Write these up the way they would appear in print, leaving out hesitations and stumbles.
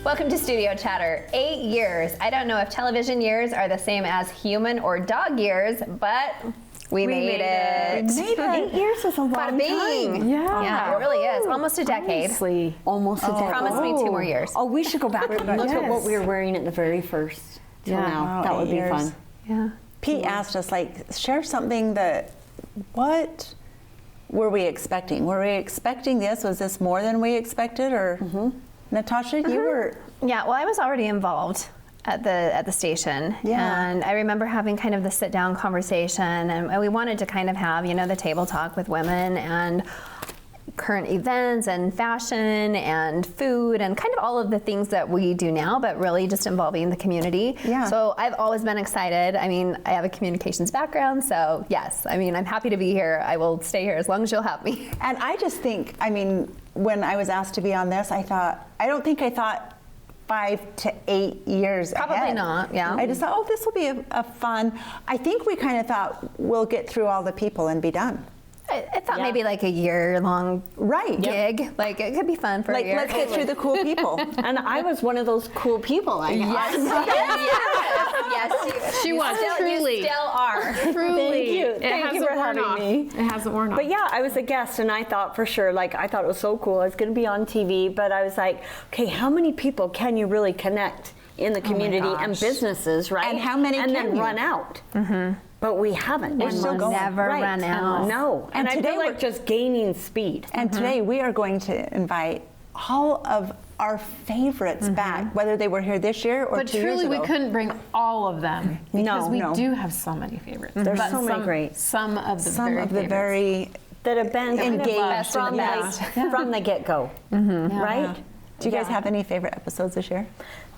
Welcome to Studio Chatter. 8 years. I don't know if television years are the same as human or dog years, but we made it. 8 years is a long time. Yeah, it really is. Almost a decade. Honestly. Almost a decade. Promise me 2 more years. Oh, we should go back and look at what we were wearing at the very first till now. That would be fun. Yeah. Pete asked us, share something that, what were we expecting? Were we expecting this? Was this more than we expected? Or Natasha, you were... Yeah, well, I was already involved at the station. Yeah. And I remember having kind of the sit down conversation, and we wanted to kind of have, the table talk with women and current events and fashion and food and kind of all of the things that we do now, but really just involving the community. Yeah. So I've always been excited. I mean, I have a communications background, so yes, I mean, I'm happy to be here. I will stay here as long as you'll have me. And I just think, when I was asked to be on this, I don't think I thought 5 to 8 years Probably ahead. not, yeah. I just thought, this will be a fun, I think we kind of thought we'll get through all the people and be done. I thought maybe like a year-long gig. Like it could be fun for a year. Let's get through the cool people. And I was one of those cool people, I guess. Yes, She was, truly. You still are. Truly. Thank you. It Thank you hasn't for worn having off. me. It hasn't worn off. But yeah, I was a guest, and I thought for sure, I thought it was so cool. I was going to be on TV, but I was like, okay, how many people can you really connect in the community and businesses, right? And how many and can then you? run out. But we haven't. We're still going. Never run out. No. And I today feel like just gaining speed. And today we are going to invite all of our favorites back, whether they were here this year or but 2 years truly, ago. we couldn't bring all of them because we No. do have so many favorites. There's But so many great. Some of the Some very of the favorites. very... That have been kind of, Engaged from, in the from the get-go, right? Do you guys have any favorite episodes this year?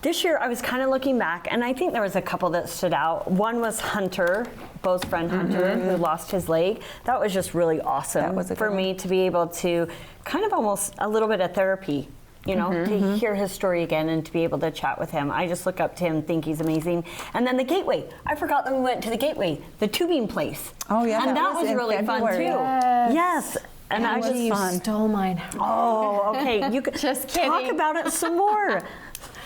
This year, I was kind of looking back, and I think there was a couple that stood out. One was Hunter, Bo's friend Hunter, who lost his leg. That was just really awesome That was a for good me to be able to kind of almost a little bit of therapy, to hear his story again and to be able to chat with him. I just look up to him, think he's amazing. And then the Gateway. I forgot that we went to the Gateway, the tubing place. Oh, yeah, And that that was was in really fun, too. February. Yes. And I just you stole mine. Oh, okay. You could Just talk kidding. about it some more.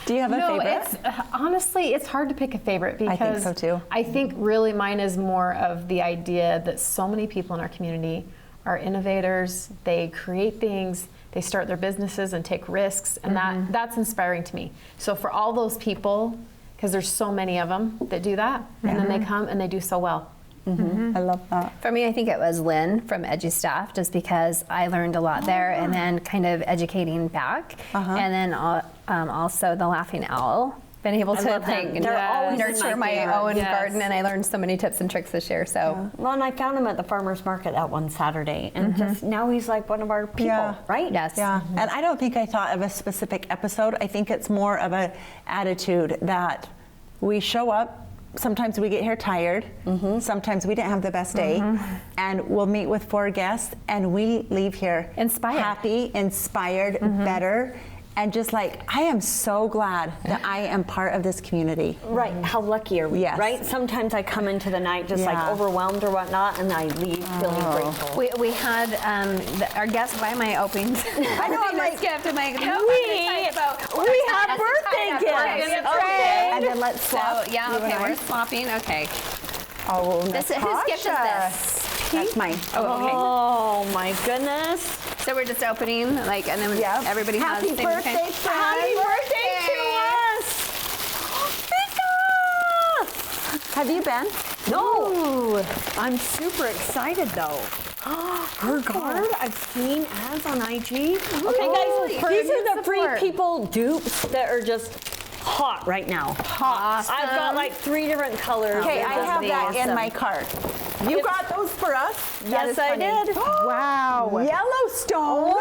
Do you have a No, favorite? it's honestly, it's hard to pick a favorite because I think so, too. I think really mine is more of the idea that so many people in our community are innovators. They create things, they start their businesses and take risks, and that's inspiring to me. So for all those people, because there's so many of them that do that, and then they come and they do so well. I love that. For me, I think it was Lynn from EduStaff, just because I learned a lot there, and then kind of educating back, and then also the Laughing Owl. Been able to love them. They're always in nurture my my favorite. own Yes. garden, and I learned so many tips and tricks this year. So Well, and I found him at the farmer's market that one Saturday, and just now he's like one of our people, Yeah. right? yes, Yeah, and I don't think I thought of a specific episode. I think it's more of an attitude that we show up. Sometimes we get here tired. Sometimes we didn't have the best day, and we'll meet with 4 guests, and we leave here Inspired. happy, inspired, better, and just I am so glad that I am part of this community. Right. How lucky are we? Yes. Right. Sometimes I come into the night just Yeah. overwhelmed or whatnot, and I leave feeling grateful. we had our guest buy my opens. I know, I'm like, gift. I'm like, no, we have birthday gifts. Okay. and then let's swap. So yeah, you and okay, I. we're swapping. Okay, Oh, whose gift is Natasha. this? That's mine. Oh, okay. Oh my goodness. So we're just opening, and then Yep. everybody Happy has the same birthday, thing. friend. Happy birthday to us. Becca! Have you been? No. I'm super excited though. Her guard I've seen ads on IG. Okay guys, for these your are the free support. people dupes that are just hot right now. Hot. I've got like 3 different colors. Okay, of I have that in awesome. my cart. You got those for us? That Yes, is I funny. did. Wow. Yellowstone.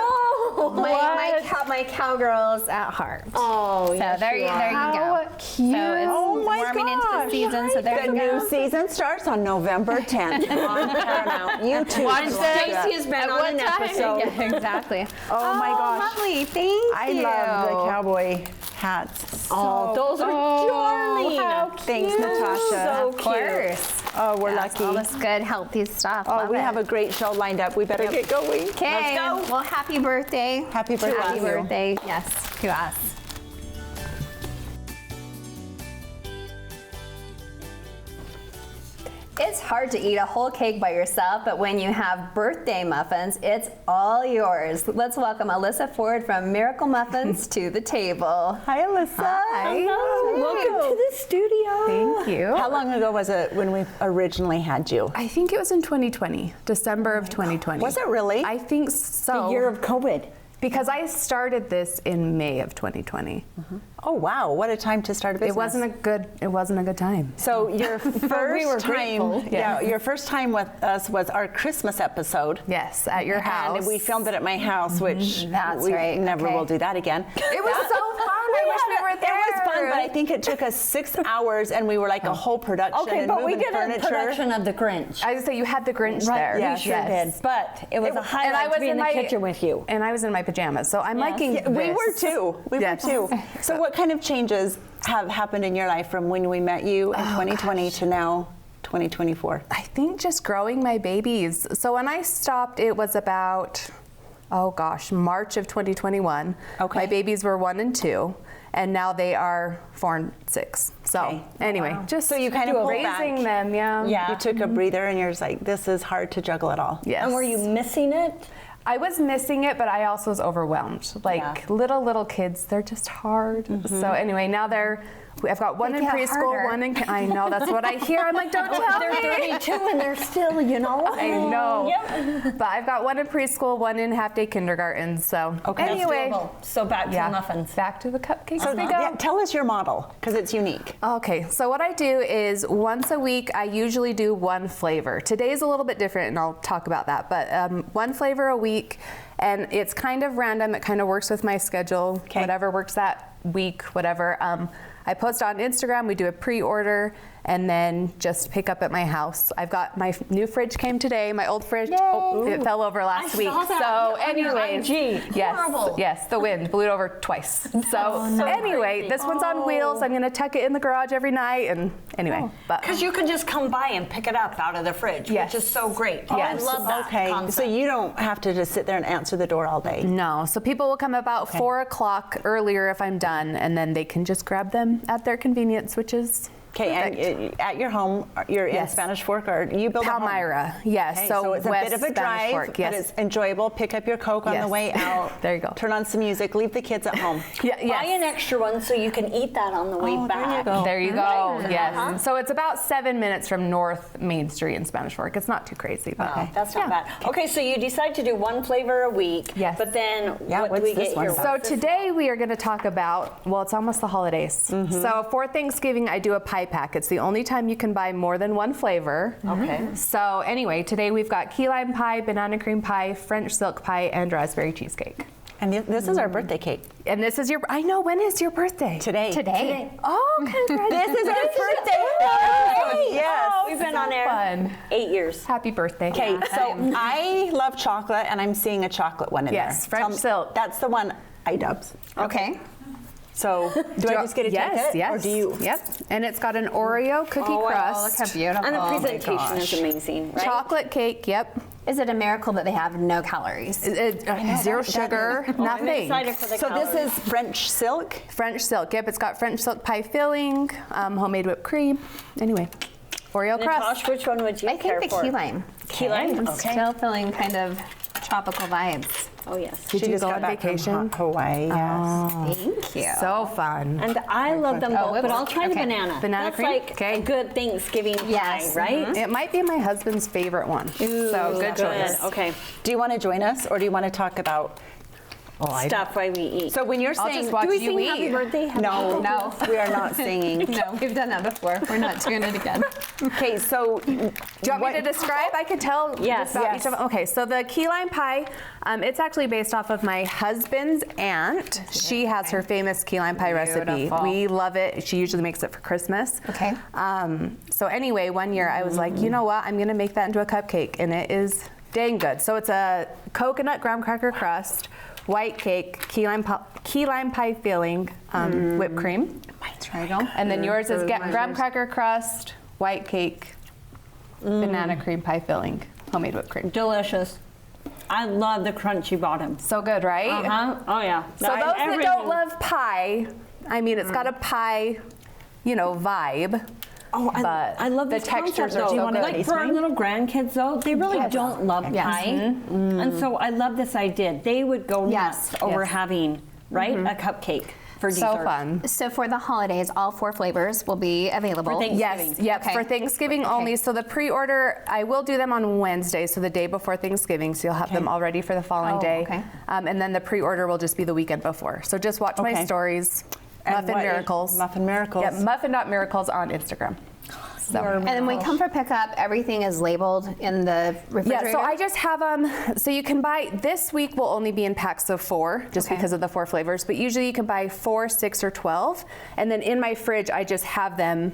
My cowgirls at heart. Oh, So yes, there you go. How cute. So it's Oh my warming into the gosh. season. So there The you go. new season starts on November 10th on Paramount. YouTube. Once Stacy has been At on what an time? episode. Yeah, exactly. Oh my gosh. Lovely. Thank I you. love the cowboy hats. Oh, those are darling. how Thanks, Natasha. So Of cute. course. Oh, we're Yes, lucky. all this good, healthy stuff. Oh, Love we it. have a great show lined up. We better get going. Okay. Let's go. Well, happy birthday. Happy birthday Happy to you. birthday. Yes, to us. It's hard to eat a whole cake by yourself, but when you have birthday muffins, it's all yours. Let's welcome Alyssa Ford from Miracle Muffins to the table. Hi, Alyssa. Hi. Welcome to the studio. Thank you. How long ago was it when we originally had you? I think it was in 2020, December of 2020. Was it really? I think so. The year of COVID. Because I started this in May of 2020. Oh wow, what a time to start a business. It wasn't a good time. So your first time, yes. your first time with us was our Christmas episode. Yes, at your house. And we filmed it at my house, which That's we right, never okay. will do that again. It was so fun. I wish we were there. It was fun, but I think it took us 6 hours, and we were like a whole production. Okay, and but we moving did furniture. a production of The Grinch. I was say you had the Grinch there. We sure did. But it was a highlight to be in the kitchen with you. And I was in my pajamas, so I'm liking Yeah, we this. were too. We Yes. were too. So what kind of changes have happened in your life from when we met you in 2020 to now 2024? I think just growing my babies. So when I stopped, it was about, March of 2021. Okay. My babies were 1 and 2, and now they are 4 and 6. So Okay. anyway, just So you kind of pulled raising back. them, yeah. Yeah. You took a breather and you're just like, this is hard to juggle it all. Yes. And were you missing it? I was missing it, but I also was overwhelmed. Like Yeah. little kids, they're just hard. So anyway, now I've got one They in get preschool, harder. one in. I know that's what I hear. I'm like, don't tell They're me. 32 and they're still, you know. I know. Yep. But I've got one in preschool, one in half-day kindergarten. So anyway, That's doable. So back to the muffins. back to the cupcakes. So we go. yeah, tell us your model, because it's unique. Okay, so what I do is once a week, I usually do one flavor. Today's a little bit different, and I'll talk about that. But one flavor a week, and it's kind of random. It kind of works with my schedule. Okay. Whatever works that week, whatever. I post on Instagram. We do a pre-order, and then just pick up at my house. I've got my new fridge came today. My old fridge, it fell over last week. saw that So on your anyways, IG. yes, Horrible. yes, the wind blew it over twice. So so anyway, crazy. this one's on wheels. I'm gonna tuck it in the garage every night, and anyway. But Because you can just come by and pick it up out of the fridge, Yes. which is so great. Yes. I love that Okay, concept. so you don't have to just sit there and answer the door all day. no, so people will come about 4 o'clock earlier if I'm done, and then they can just grab them at their convenience, which is Okay, and at your home, you're in Yes. Spanish Fork, or you build a home? Palmyra. Yes, Okay, so it's a West bit of a Spanish drive, Fork, yes. but it's enjoyable. Pick up your Coke on the Yes. way out. There you go. Turn on some music, leave the kids at home. Yeah, Buy an yes. extra one so you can eat that on the way Oh, there you back. go. There you go. Yes. Uh-huh. So it's about 7 minutes from North Main Street in Spanish Fork. It's not too crazy, but Oh, that's not Yeah. bad. Okay, so you decide to do one flavor a week. Yes. But then Yeah, what do what's we this get one? here? So today we are going to talk about, well, it's almost the holidays. So for Thanksgiving, I do a pie pack. It's the only time you can buy more than one flavor. Okay. So anyway, today we've got key lime pie, banana cream pie, French silk pie, and raspberry cheesecake. And this is our birthday cake. And this is I know, when is your birthday? Today. Today. Oh, congratulations. This is our birthday. Yes. We've been on air Fun. 8 years. Happy birthday. Okay, so I love chocolate, and I'm seeing a chocolate one in there. Yes, French Tell me- silk. That's the one I dubs. Okay. So do I just get to yes, take it, yes. or do you? Yep. And it's got an Oreo cookie Oh, crust. look how beautiful. And the Oh my presentation gosh. is amazing, right? Chocolate cake, yep. Is it a miracle that they have no calories? Zero sugar, I'm nothing. excited for the So this calories. is French silk. French silk, yep. It's got French silk pie filling, homemade whipped cream. Anyway, Oreo crust. Natasha, which one would you I care think the for? key lime. Key lime? I'm Okay. still feeling kind of tropical vibes. Oh, yes. Did you just go got on back from vacation? Hawaii, yes. Thank you. So fun. And I love them both, whoops. but I'll try the Okay. banana. Banana That's cream? like Okay. a good Thanksgiving pie, Yes. right? It might be my husband's favorite one. So good choice. Okay. Do you want to join us, or do you want to talk about? Stuff while we eat. So when you're I'll saying, just watch do we you sing eat. happy birthday? Happy no, No. we are not singing. No, we've done that before. We're not doing it again. Okay, so Do you want me to describe? I could tell Yes. just about Yes. each of them. Okay, so the key lime pie, it's actually based off of my husband's aunt. She has her famous key lime pie recipe. Beautiful. We love it. She usually makes it for Christmas. Okay. So anyway, one year I was like, you know what? I'm going to make that into a cupcake, and it is dang good. So it's a coconut graham cracker crust, white cake, key lime pie filling, whipped cream. There you go. And then yours is graham cracker crust, white cake, banana cream pie filling, homemade whipped cream. Delicious. I love the crunchy bottom. So good, right? Uh-huh. Oh, yeah. So those that don't love pie, I mean, it's got a pie, vibe. Oh, but I love the this concept, textures are though. so you wanna good. Like taste for our mine? little grandkids, though, they really don't love pie, and so I love this idea. They would go Yes. nuts over Yes. having a cupcake for So dessert. fun. So for the holidays, all 4 flavors will be available. For Thanksgiving. Yes, yep, Okay. for Thanksgiving only. So the pre-order, I will do them on Wednesday, so the day before Thanksgiving, so you'll have them all ready for the following Oh, day. okay. And then the pre-order will just be the weekend before. So just watch my Okay. stories, And Muffin what is Miracles. Muffin Miracles. Yep, Muffin.miracles on Instagram. So. And then when we come for pickup, everything is labeled in the refrigerator. Yeah, so I just have them. So you can buy, this week will only be in packs of 4, just Okay. because of the 4 flavors. But usually you can buy 4, 6, or 12. And then in my fridge, I just have them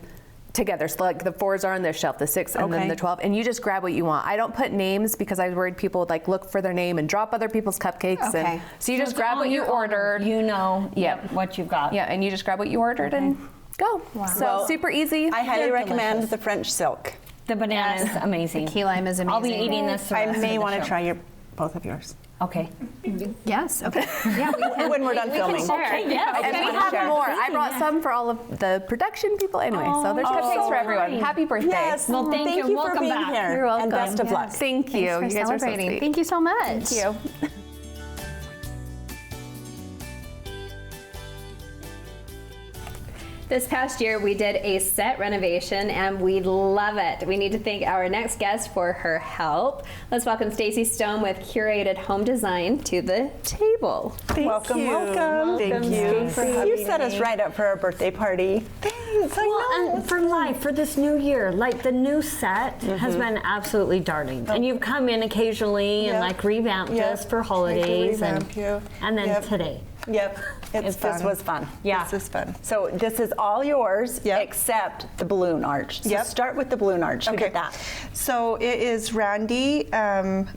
together. So like the 4s are on this shelf, the 6, and then Okay. the 12. And you just grab what you want. I don't put names because I was worried people would like look for their name and drop other people's cupcakes. Okay. And so you just It's grab all what you your own. ordered. You know Yep. what you've got. Yeah, and you just grab what you ordered and go. So Well, super easy. I highly They're recommend delicious. the French silk. The banana is amazing. The key lime is I'll be amazing. eating this. the I rest of may the want to show. try both of yours. Okay. Yes, okay. Yeah, we can, When we're done filming. share. yes. I And just we wanna have share. more. I brought some for all of the production people anyway. So there's cupcakes for everyone. kind. Happy birthday. Yes. Well, thank you. for Welcome being back. here. You're welcome. And best of luck. Thank you. Thanks for You guys are so celebrating. sweet. Thank you so much. Thank you. This past year, we did a set renovation and we love it. We need to thank our next guest for her help. Let's welcome Stacy Stone with Curated Home Design to the table. Welcome, welcome. Thank you. You set us right up for our birthday party. Thanks. I know. And for life, for this new year, like the new set has been absolutely darling. And you've come in occasionally and Yep. like revamped Yep. us for I can holidays revamp you. and then Yep. today. Yep. It's This fun. was fun. Yeah. This is fun. So this is all yours Yep. except the balloon arch. So Yep. start with the balloon arch. Who did that? So it is Randy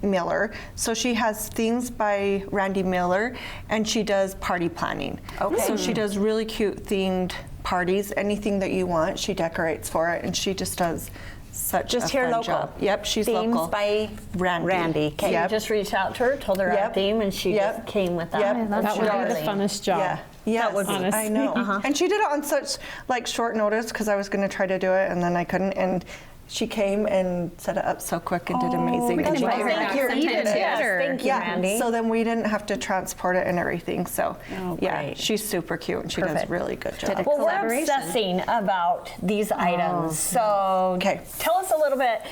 Miller. So she has things by Randy Miller, and she does party planning. Okay. So she does really cute themed parties. Anything that you want, she decorates for it, and she just does such Just a here fun local. job. Yep, she's Themes local. by Randy. Randy. Okay. You Yep. just reached out to her, told her our Yep. theme, and she Yep. just came with that. Yep. love That that. would That be would the be funnest job. Yeah. Yes, would be. I know. And she did it on such like short notice because I was going to try to do it and then I couldn't. And she came and set it up so quick and did amazing. we can And she invite did her it back here sometime and did it. too. Yes, thank you, Yeah, Randy. so then we didn't have to transport it and everything. So, yeah, great. she's super cute and she does Perfect. really good job. Well, we're Collaboration. obsessing about these items. So, Okay. tell us a little bit,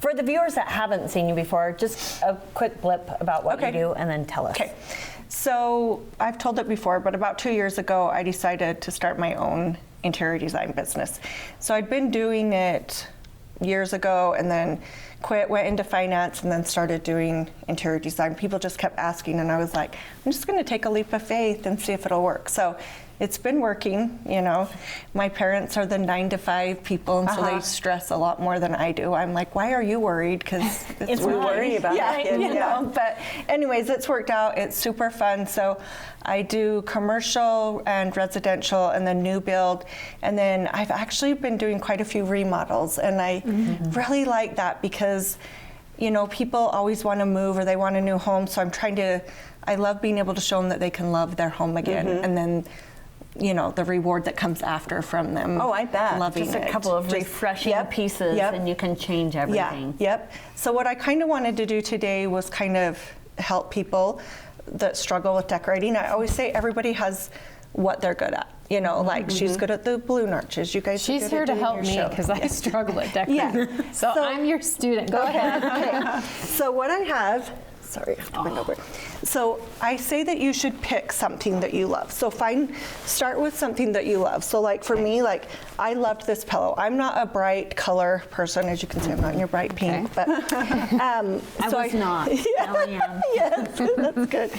for the viewers that haven't seen you before, just a quick blip about what you Okay. do, and then tell us. Okay. So I've told it before, but about 2 years ago, I decided to start my own interior design business. So I'd been doing it years ago and then quit, went into finance, and then started doing interior design. People just kept asking, and I was like, I'm just going to take a leap of faith and see if it'll work. So it's been working, you know. My parents are the 9 to 5 people, and so they stress a lot more than I do. I'm like, why are you worried? Because It's We mine. worry about yeah, it. you know. But anyways, it's worked out. It's super fun. So I do commercial and residential, and then new build, and then I've actually been doing quite a few remodels, and I really like that because, you know, people always want to move or they want a new home. So I love being able to show them that they can love their home again, and then, you know, the reward that comes after from them. Oh, I bet. Loving Just a it. couple of Just- refreshing yep, pieces, yep. and you can change everything. Yeah, yep. So what I kind of wanted to do today was kind of help people that struggle with decorating. I always say everybody has what they're good at. You know, like she's good at the balloon arches. You guys are She's good here at to doing help your me show. because I struggle at decorating. Yeah. So, So- I'm your student. Go ahead. Okay. So what I have, sorry, I have to bend over. So I say that you should pick something that you love. So start with something that you love. So like for me, like I loved this pillow. I'm not a bright color person, as you can see. I'm not in your bright pink, but I so was not. Now I am. Yes, that's good.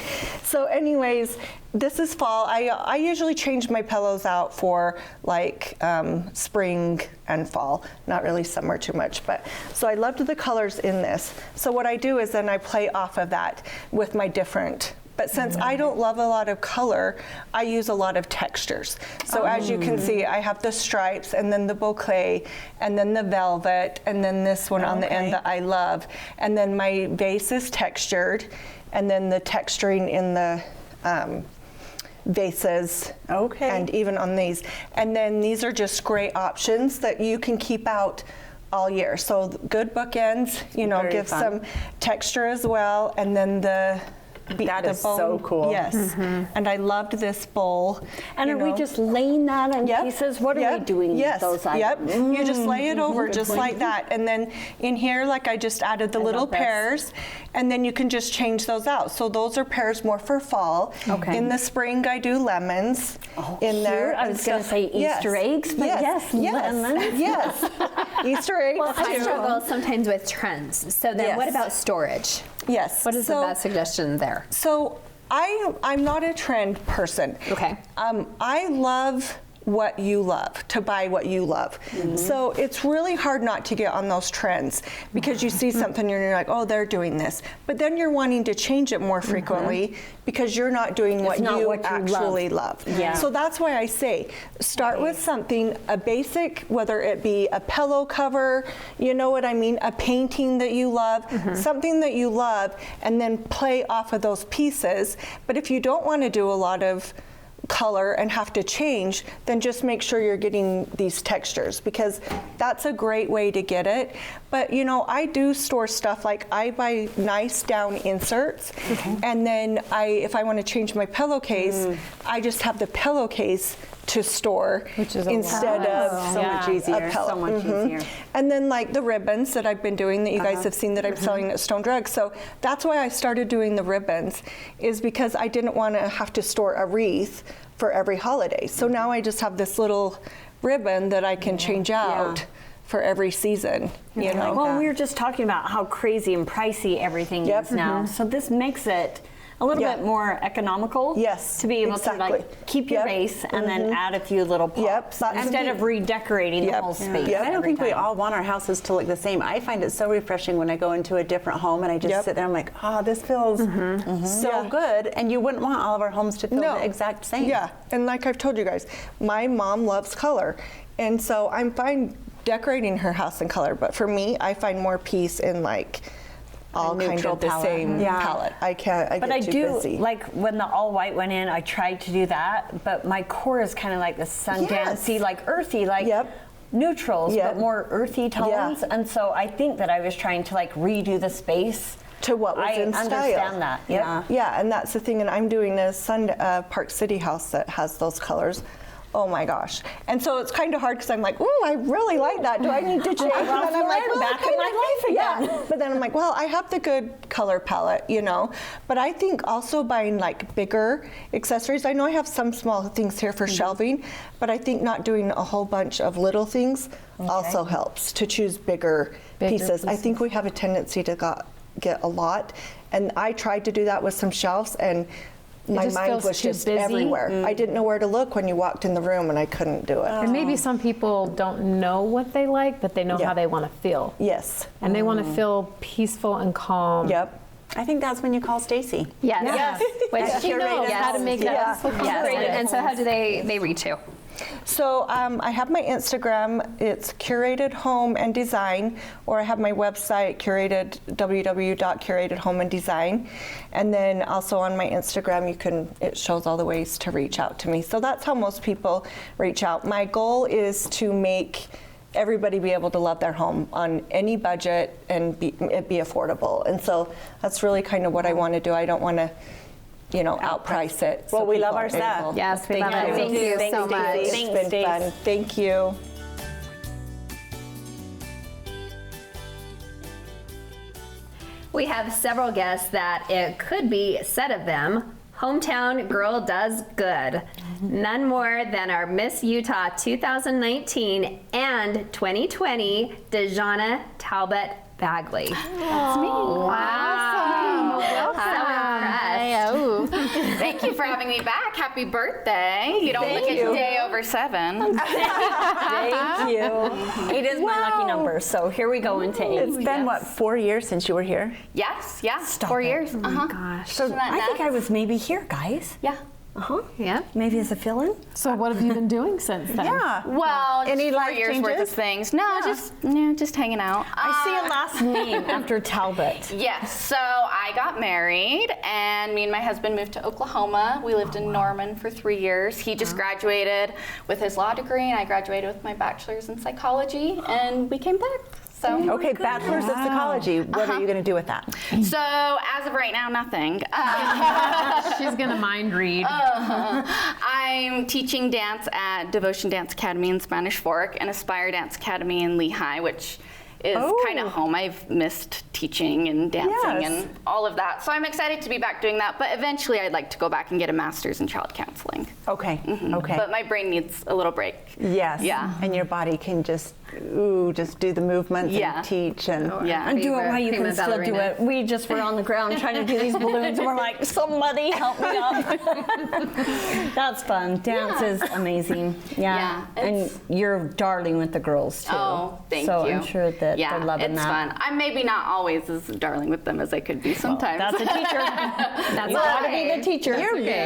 So anyways, this is fall. I usually change my pillows out for like spring and fall, not really summer too much. But so I loved the colors in this. So what I do is then I play off of that with my different. But since I don't love a lot of color, I use a lot of textures. So as you can see, I have the stripes and then the boucle and then the velvet and then this one on the Okay. end that I love. And then my base is textured and then the texturing in the vases. Okay. And even on these. And then these are just great options that you can keep out all year. So good bookends, you know, Very give fun. some texture as well. And then the That the is so cool. Yes. And I loved this bowl. And you are we know. just laying that on Yep. pieces? What are Yep. we doing yes. with those items? Yep. You just lay it over just like that. And then in here, like I just added the little love this. pears, and then you can just change those out. So those are pears more for fall. Okay. In the spring, I do lemons in cute. there. I and was gonna stuff. say Easter eggs, but yes, lemons. Yes. Easter eggs. I too. struggle sometimes with trends. So then, what Yes. about storage? Yes. What is So- the best suggestion there? So I'm not a trend person. Okay. I love what you love, to buy what you love. So it's really hard not to get on those trends because you see something and you're like, oh, they're doing this. But then you're wanting to change it more frequently because you're not doing what not you what you actually love. Yeah. So that's why I say start with something, a basic, whether it be a pillow cover, you know what I mean, a painting that you love, something that you love, and then play off of those pieces. But if you don't want to do a lot of color and have to change, then just make sure you're getting these textures because that's a great way to get it. But you know, I do store stuff like I buy nice down inserts, and then if I want to change my pillowcase, I just have the pillowcase to store instead of So much easier. a pillow. So much easier. And then like the ribbons that I've been doing that you guys have seen that I'm selling at Stone Drug. So that's why I started doing the ribbons, is because I didn't want to have to store a wreath for every holiday. So now I just have this little ribbon that I can change out for every season, you know. Well, we were just talking about how crazy and pricey everything Yep. is now. So this makes it a little Yeah. bit more economical. Yes, To be able exactly. to like keep your Yep. base and then add a few little pops that's instead the- of redecorating the Yep. whole space. Yep. I don't every think we time. all want our houses to look the same. I find it so refreshing when I go into a different home and I just Yep. sit there. I'm like, oh, this feels so Yeah. good. And you wouldn't want all of our homes to feel the exact same. Yeah, and like I've told you guys, my mom loves color, and so I'm fine decorating her house in color. But for me, I find more peace in like all kind neutral of the palette. same Yeah. palette. I can't. I But get I too do busy. like when the all white went in. I tried to do that, but my core is kind of like the Sundancey, like earthy, like Yep. neutrals, Yep. but more earthy tones. And so I think that I was trying to like redo the space to what was I in style. understand that. Yep. Yeah, and that's the thing. And I'm doing a Park City house that has those colors. Oh my gosh! And so it's kind of hard because I'm like, ooh, I really like that. Do I need to change? And then I'm like, back in my life again. Yeah. But then I'm like, well, I have the good color palette, you know. But I think also buying like bigger accessories. I know I have some small things here for shelving, but I think not doing a whole bunch of little things also helps to choose bigger pieces. I think we have a tendency to get a lot, and I tried to do that with some shelves, and my just mind feels was too just busy. everywhere. I didn't know where to look when you walked in the room, and I couldn't do it. And maybe some people don't know what they like, but they know Yeah. how they want to feel. Yes. And they want to feel peaceful and calm. Yep. I think that's when you call Stacy. Yes. Which She knows how to make that. Yes. And so how do they reach you? So I have my Instagram. It's Curated Home and Design, or I have my website, www.curatedhomeanddesign. And then also on my Instagram, it shows all the ways to reach out to me. So that's how most people reach out. My goal is to make everybody be able to love their home on any budget and it be affordable. And so that's really kind of what I want to do. I don't want to outprice it. Well, we love people our are stuff. able- Yes, we love it. Thank you so much. It's Thanks, been Stace. fun. Thank you. We have several guests that it could be said of them. Hometown girl does good. None more than our Miss Utah 2019 and 2020, Dejana Talbot Bagley. That's me. Wow. Oh, thank you for having me back. Happy birthday. You don't look a day over 7. Thank you. 8 is my lucky number, so here we go into 8. It's been, what, 4 years since you were here? Yes, yeah. 4 years. Gosh. So Isn't that I think nuts? I was maybe here, guys. Yeah. Yeah. Maybe as a fill-in. So what have you been doing since then? Yeah. Well, Any just 4 life years worth of changes? things. No, just hanging out. I see a last name after Talbot. Yes, so I got married and me and my husband moved to Oklahoma. We lived in Norman for 3 years. He just graduated with his law degree and I graduated with my bachelor's in psychology and we came back. So, Okay, bachelor's of psychology. What are you going to do with that? so as of right now, nothing. She's gonna mind read. I'm teaching dance at Devotion Dance Academy in Spanish Fork and Aspire Dance Academy in Lehigh, which is kind of home. I've missed teaching and dancing Yes. and all of that. So I'm excited to be back doing that, but eventually I'd like to go back and get a master's in child counseling. Okay, okay. But my brain needs a little break. Yes. Yeah. And your body can just do the movements Yeah. and teach and Yeah. And do it while you prima can still do ballerina. it. We just were on the ground trying to do these balloons and we're like, somebody help me up. That's fun. Dance is amazing. Yeah. Yeah, And it's- you're darling with the girls too. Oh, thank so you. I'm sure that yeah, they're loving it's that. fun. I'm maybe not always as darling with them as I could be sometimes. That's a teacher. You gotta be the teacher.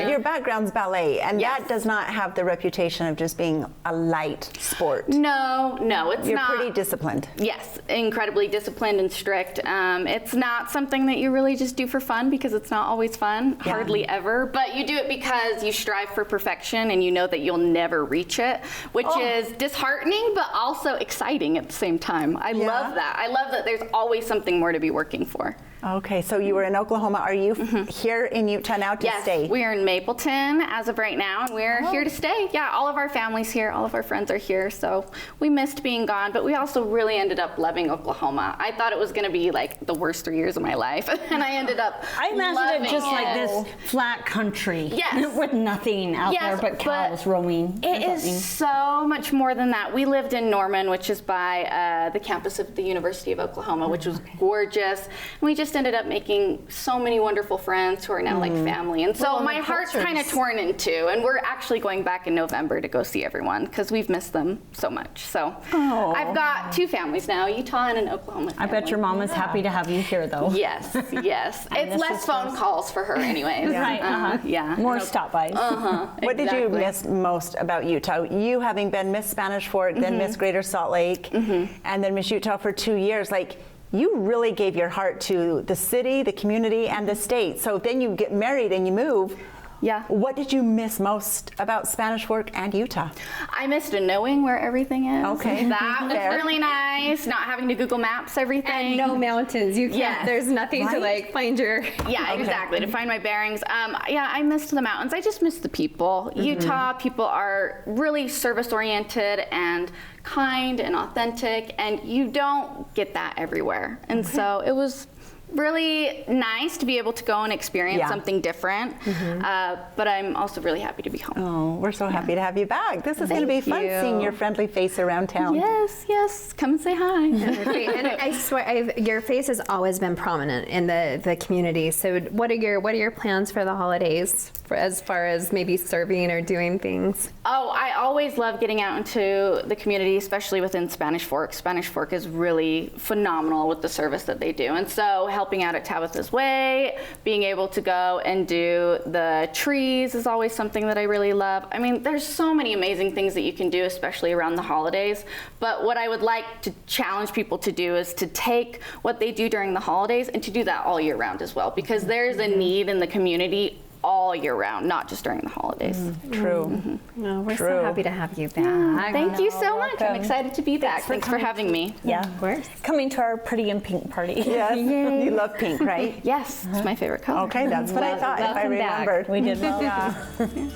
your background's ballet, and Yes. that does not have the reputation of just being a light sport. no, it's You're not. pretty disciplined. Yes, incredibly disciplined and strict. It's not something that you really just do for fun because it's not always fun, hardly ever. But you do it because you strive for perfection and you know that you'll never reach it, which is disheartening but also exciting at the same time. I love that. I love that there's always something more to be working for. Okay, so you were in Oklahoma. Are you here in Utah now to Yes, stay? we are in Mapleton as of right now, and we're here to stay. Yeah, all of our family's here, all of our friends are here, so we missed being gone, but we also really ended up loving Oklahoma. I thought it was going to be like the worst 3 years of my life, and I ended up I imagine it loving just like it. this flat country. Yes. With nothing out there Yes, but cows roaming. It or is something. so much more than that. We lived in Norman, which is by the campus of the University of Oklahoma, which was gorgeous. And we just ended up making so many wonderful friends who are now like family. And so my heart's kind of torn in two. And we're actually going back in November to go see everyone because we've missed them so much. So I've got 2 families now, Utah and an Oklahoma I family. bet your mom is happy to have you here though. Yes, yes. It's miss less you, phone calls for her anyways. Right, Yeah. More stop-bys. What did you Exactly. miss most about Utah? You having been Miss Spanish Fork, then Miss Greater Salt Lake, and then Miss Utah for 2 years, like you really gave your heart to the city, the community, and the state. So then you get married and you move. Yeah. What did you miss most about Spanish Fork and Utah? I missed knowing where everything is. Okay. That was Fair. really nice. Not having to Google Maps everything. And no mountains. You can't. Yes. There's nothing to like find your. Yeah, exactly. To find my bearings. Yeah, I missed the mountains. I just missed the people. Utah people are really service oriented and kind and authentic, and you don't get that everywhere. And so it was really nice to be able to go and experience Yeah. something different. But I'm also really happy to be home. Oh, we're so happy to have you back. This is going to be Thank fun you. seeing your friendly face around town. Yes. Come and say hi. And I swear, your face has always been prominent in the community. So, what are your plans for the holidays, as far as maybe serving or doing things? Oh, I always love getting out into the community, especially within Spanish Fork. Spanish Fork is really phenomenal with the service that they do. And so helping out at Tabitha's Way, being able to go and do the trees is always something that I really love. I mean, there's so many amazing things that you can do, especially around the holidays. But what I would like to challenge people to do is to take what they do during the holidays and to do that all year round as well, because there's a need in the community all year round, not just during the holidays. True. Oh, we're True. so happy to have you back. Thank you so much. I'm excited to be back. Thanks for having me. Yeah. Of course. Coming to our pretty in pink party. Yes. You love pink, right? Yes, it's my favorite color. Okay, that's what I thought, if I welcome back. remembered. We did well. Yeah.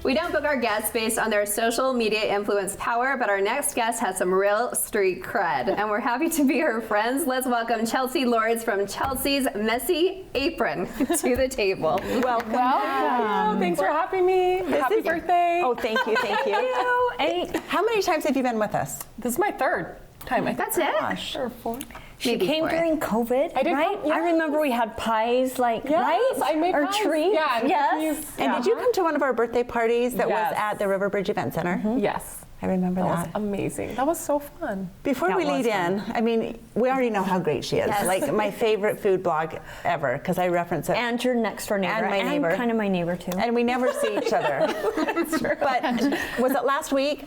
We don't book our guests based on their social media influence power, but our next guest has some real street cred, and we're happy to be her friends. Let's welcome Chelsea Lords from Chelsea's Messy Apron to the table. Welcome. Thanks for having me. Happy birthday. Oh, thank you, thank you. How many times have you been with us? This is my 3rd time. I think. That's it. Gosh. Or 4th. She Maybe came 4th. during COVID, I did right? come- I yes. remember we had pies, like, Yes, right? I made or pies. treats. Yeah, and yes. cookies. And did you come to one of our birthday parties that was Yes. at the Riverbridge Event Center? Yes. I remember That was that. amazing. That was so fun. Before That we was lead in, I mean, we already know how great she is. Yes. Like my favorite food blog ever, because I reference it. And your next door neighbor. And my neighbor. kind of my neighbor too. And we never see each other. But was it last week?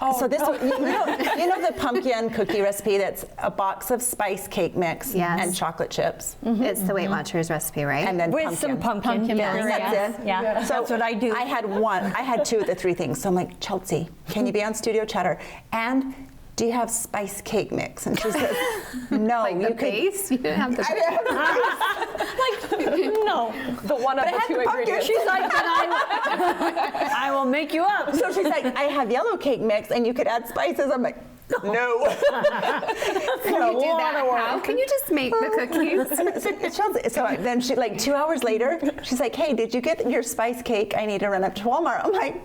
Oh, So this, no. you know the pumpkin cookie recipe that's a box of spice cake mix Yes. and chocolate chips, It's the Weight Watchers recipe, right? and then With pumpkin. some pumpkin. Pumpkin yes. filling, That's yes. it. Yeah, So that's what I do. I had 2 of the 3 things. So I'm like, Chelsea, can you be on Studio Chatter? And do you have spice cake mix? And she says, no. Like the you could. base? You didn't have the No. The one of But I the had 2 the pumpkin. ingredients. She's like, but I will make you up. So she's like, I have yellow cake mix, and you could add spices. I'm like, no. Can you do that? How can you just make the cookies? So then she, like 2 hours later, she's like, hey, did you get your spice cake? I need to run up to Walmart. I'm like,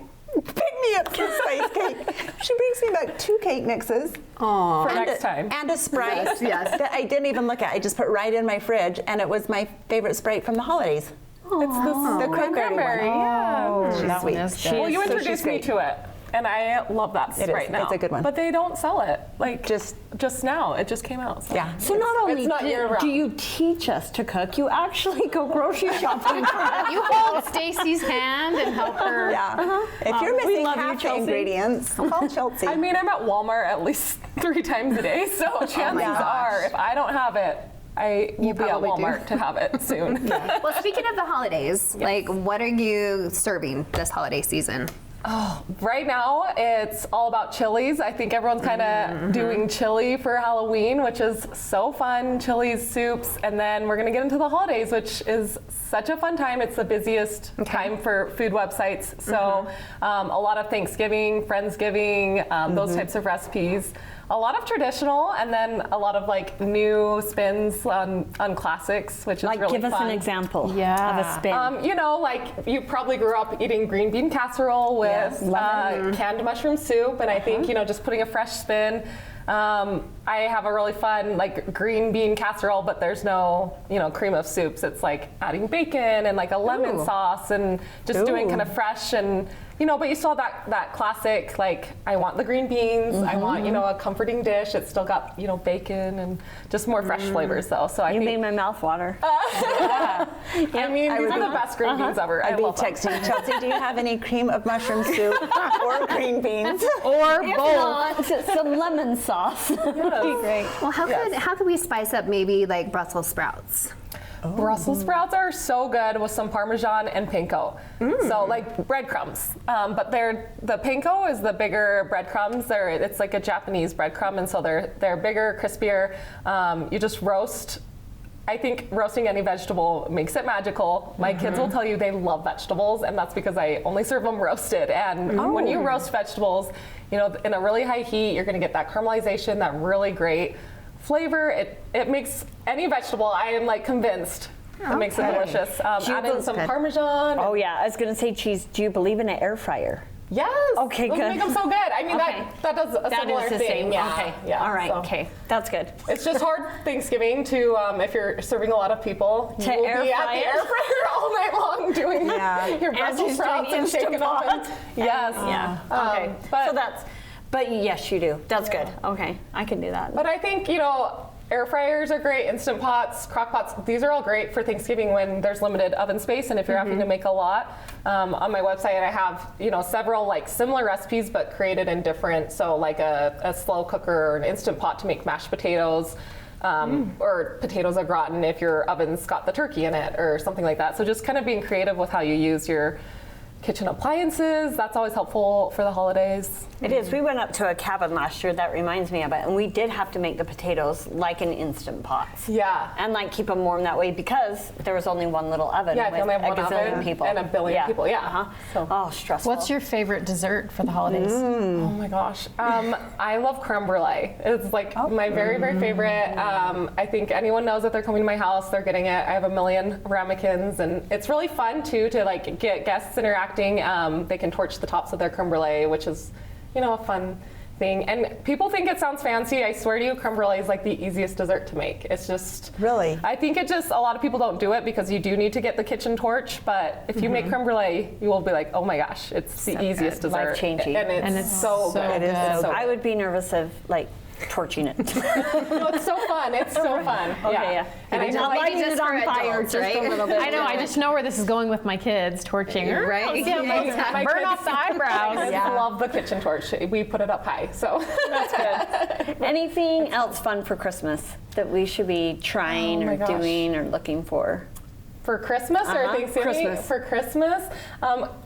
pick me up some spice cake. She brings me back 2 cake mixes. Aw. For next time. And a Sprite Yes, yes. that I didn't even look at. I just put right in my fridge, and it was my favorite Sprite from the holidays. It's the cranberry one. Yeah. She's That sweet. one is good. Well, you So she's introduced me great. to it, and I love that It is. right now. It's a good one. But they don't sell it. Like Just- now, it just came out. So. Yeah. So not only not year-round. do you teach us to cook, you actually go grocery shopping for us. You hold Stacy's hand and help her. Yeah. If you're we missing love you, half the Chelsea. ingredients, call Chelsea. I mean, I'm at Walmart at least 3 times a day, so chances are, if I don't have it, I will be at probably do. Walmart to have it soon. Well, speaking of the holidays, like what are you serving this holiday season? Right now, it's all about chilies. I think everyone's kind of doing chili for Halloween, which is so fun. Chilies, soups, and then we're going to get into the holidays, which is such a fun time. It's the busiest time for food websites. So a lot of Thanksgiving, Friendsgiving, those types of recipes. A lot of traditional, and then a lot of like new spins on classics, which is Like, really give us fun. an example Yeah. of a spin. You know, like you probably grew up eating green bean casserole with canned mushroom soup, and I think, you know, just putting a fresh spin. I have a really fun like green bean casserole, but there's no, you know, cream of soups. It's like adding bacon and like a lemon sauce and just doing kind of fresh and, you know, but you still have that classic, like, I want the green beans, I want, you know, a comforting dish. It's still got, you know, bacon and just more fresh flavors though. So I You think, made my mouth water. I mean, these are the best green beans ever. I I'd be love them. texting Chelsea, do you have any cream of mushroom soup or green beans? Or If both. not, some lemon sauce. That'd be great. Well, how could we spice up maybe like Brussels sprouts? Brussels sprouts are so good with some Parmesan and panko. So like breadcrumbs, but the panko is the bigger breadcrumbs. It's like a Japanese breadcrumb, and so they're bigger, crispier. You just roast. I think roasting any vegetable makes it magical. My kids will tell you they love vegetables, and that's because I only serve them roasted. And when you roast vegetables, you know, in a really high heat, you're going to get that caramelization, that really great flavor. It makes any vegetable, I am like convinced, it makes it delicious. Add in some Parmesan. Oh yeah, I was gonna say cheese. Do you believe in an air fryer? Yes. Okay, Those good. make them so good. I mean, Okay. that does a That similar is the thing. same. Yeah. Okay. Yeah. All right. so. Okay. That's good. It's just hard Thanksgiving to, if you're serving a lot of people, To you will air be at fry the it. air fryer all night long doing your And Brussels just doing sprouts and shaking Instant them. Pot. Yes. Yeah. Okay. but- So that's. But yes, you do. That's good. Okay, I can do that. But I think, you know, air fryers are great, Instant Pots, crock pots, these are all great for Thanksgiving when there's limited oven space and if you're having to make a lot. On my website I have, you know, several like similar recipes but created in different, so like a slow cooker or an Instant Pot to make mashed potatoes. Or potatoes au gratin if your oven's got the turkey in it or something like that. So just kind of being creative with how you use your kitchen appliances, that's always helpful for the holidays. It is. We went up to a cabin last year. That reminds me of it. And we did have to make the potatoes like in Instant Pots. Yeah. And like keep them warm that way because there was only one little oven Yeah, if with you only have a one gazillion oven people. and a billion people, yeah. So. Oh, stressful. What's your favorite dessert for the holidays? Oh my gosh. I love creme brulee. It's like my very, very favorite. I think anyone knows that they're coming to my house, they're getting it. I have a million ramekins and it's really fun too to like get guests interacting. They can torch the tops of their creme brulee, which is, you know, a fun thing. And people think it sounds fancy. I swear to you, creme brulee is like the easiest dessert to make. It's just Really? I think it just, a lot of people don't do it because you do need to get the kitchen torch. But if you make creme brulee, you will be like, oh my gosh, it's the easiest dessert. Life-changing. And it's so good. It's so I would be nervous of like torching it. No, it's so fun. It's so fun. Okay, yeah. And I Maybe know not lighting just it on for fire adults, just right? a little bit. I know. I just know where this is going with my kids torching. Right? Yeah, my burn kids- off the eyebrows. I love the kitchen torch. We put it up high, so that's good. Anything else fun for Christmas that we should be trying Oh my or gosh. doing or looking for? For Christmas or Thanksgiving? Christmas. For Christmas,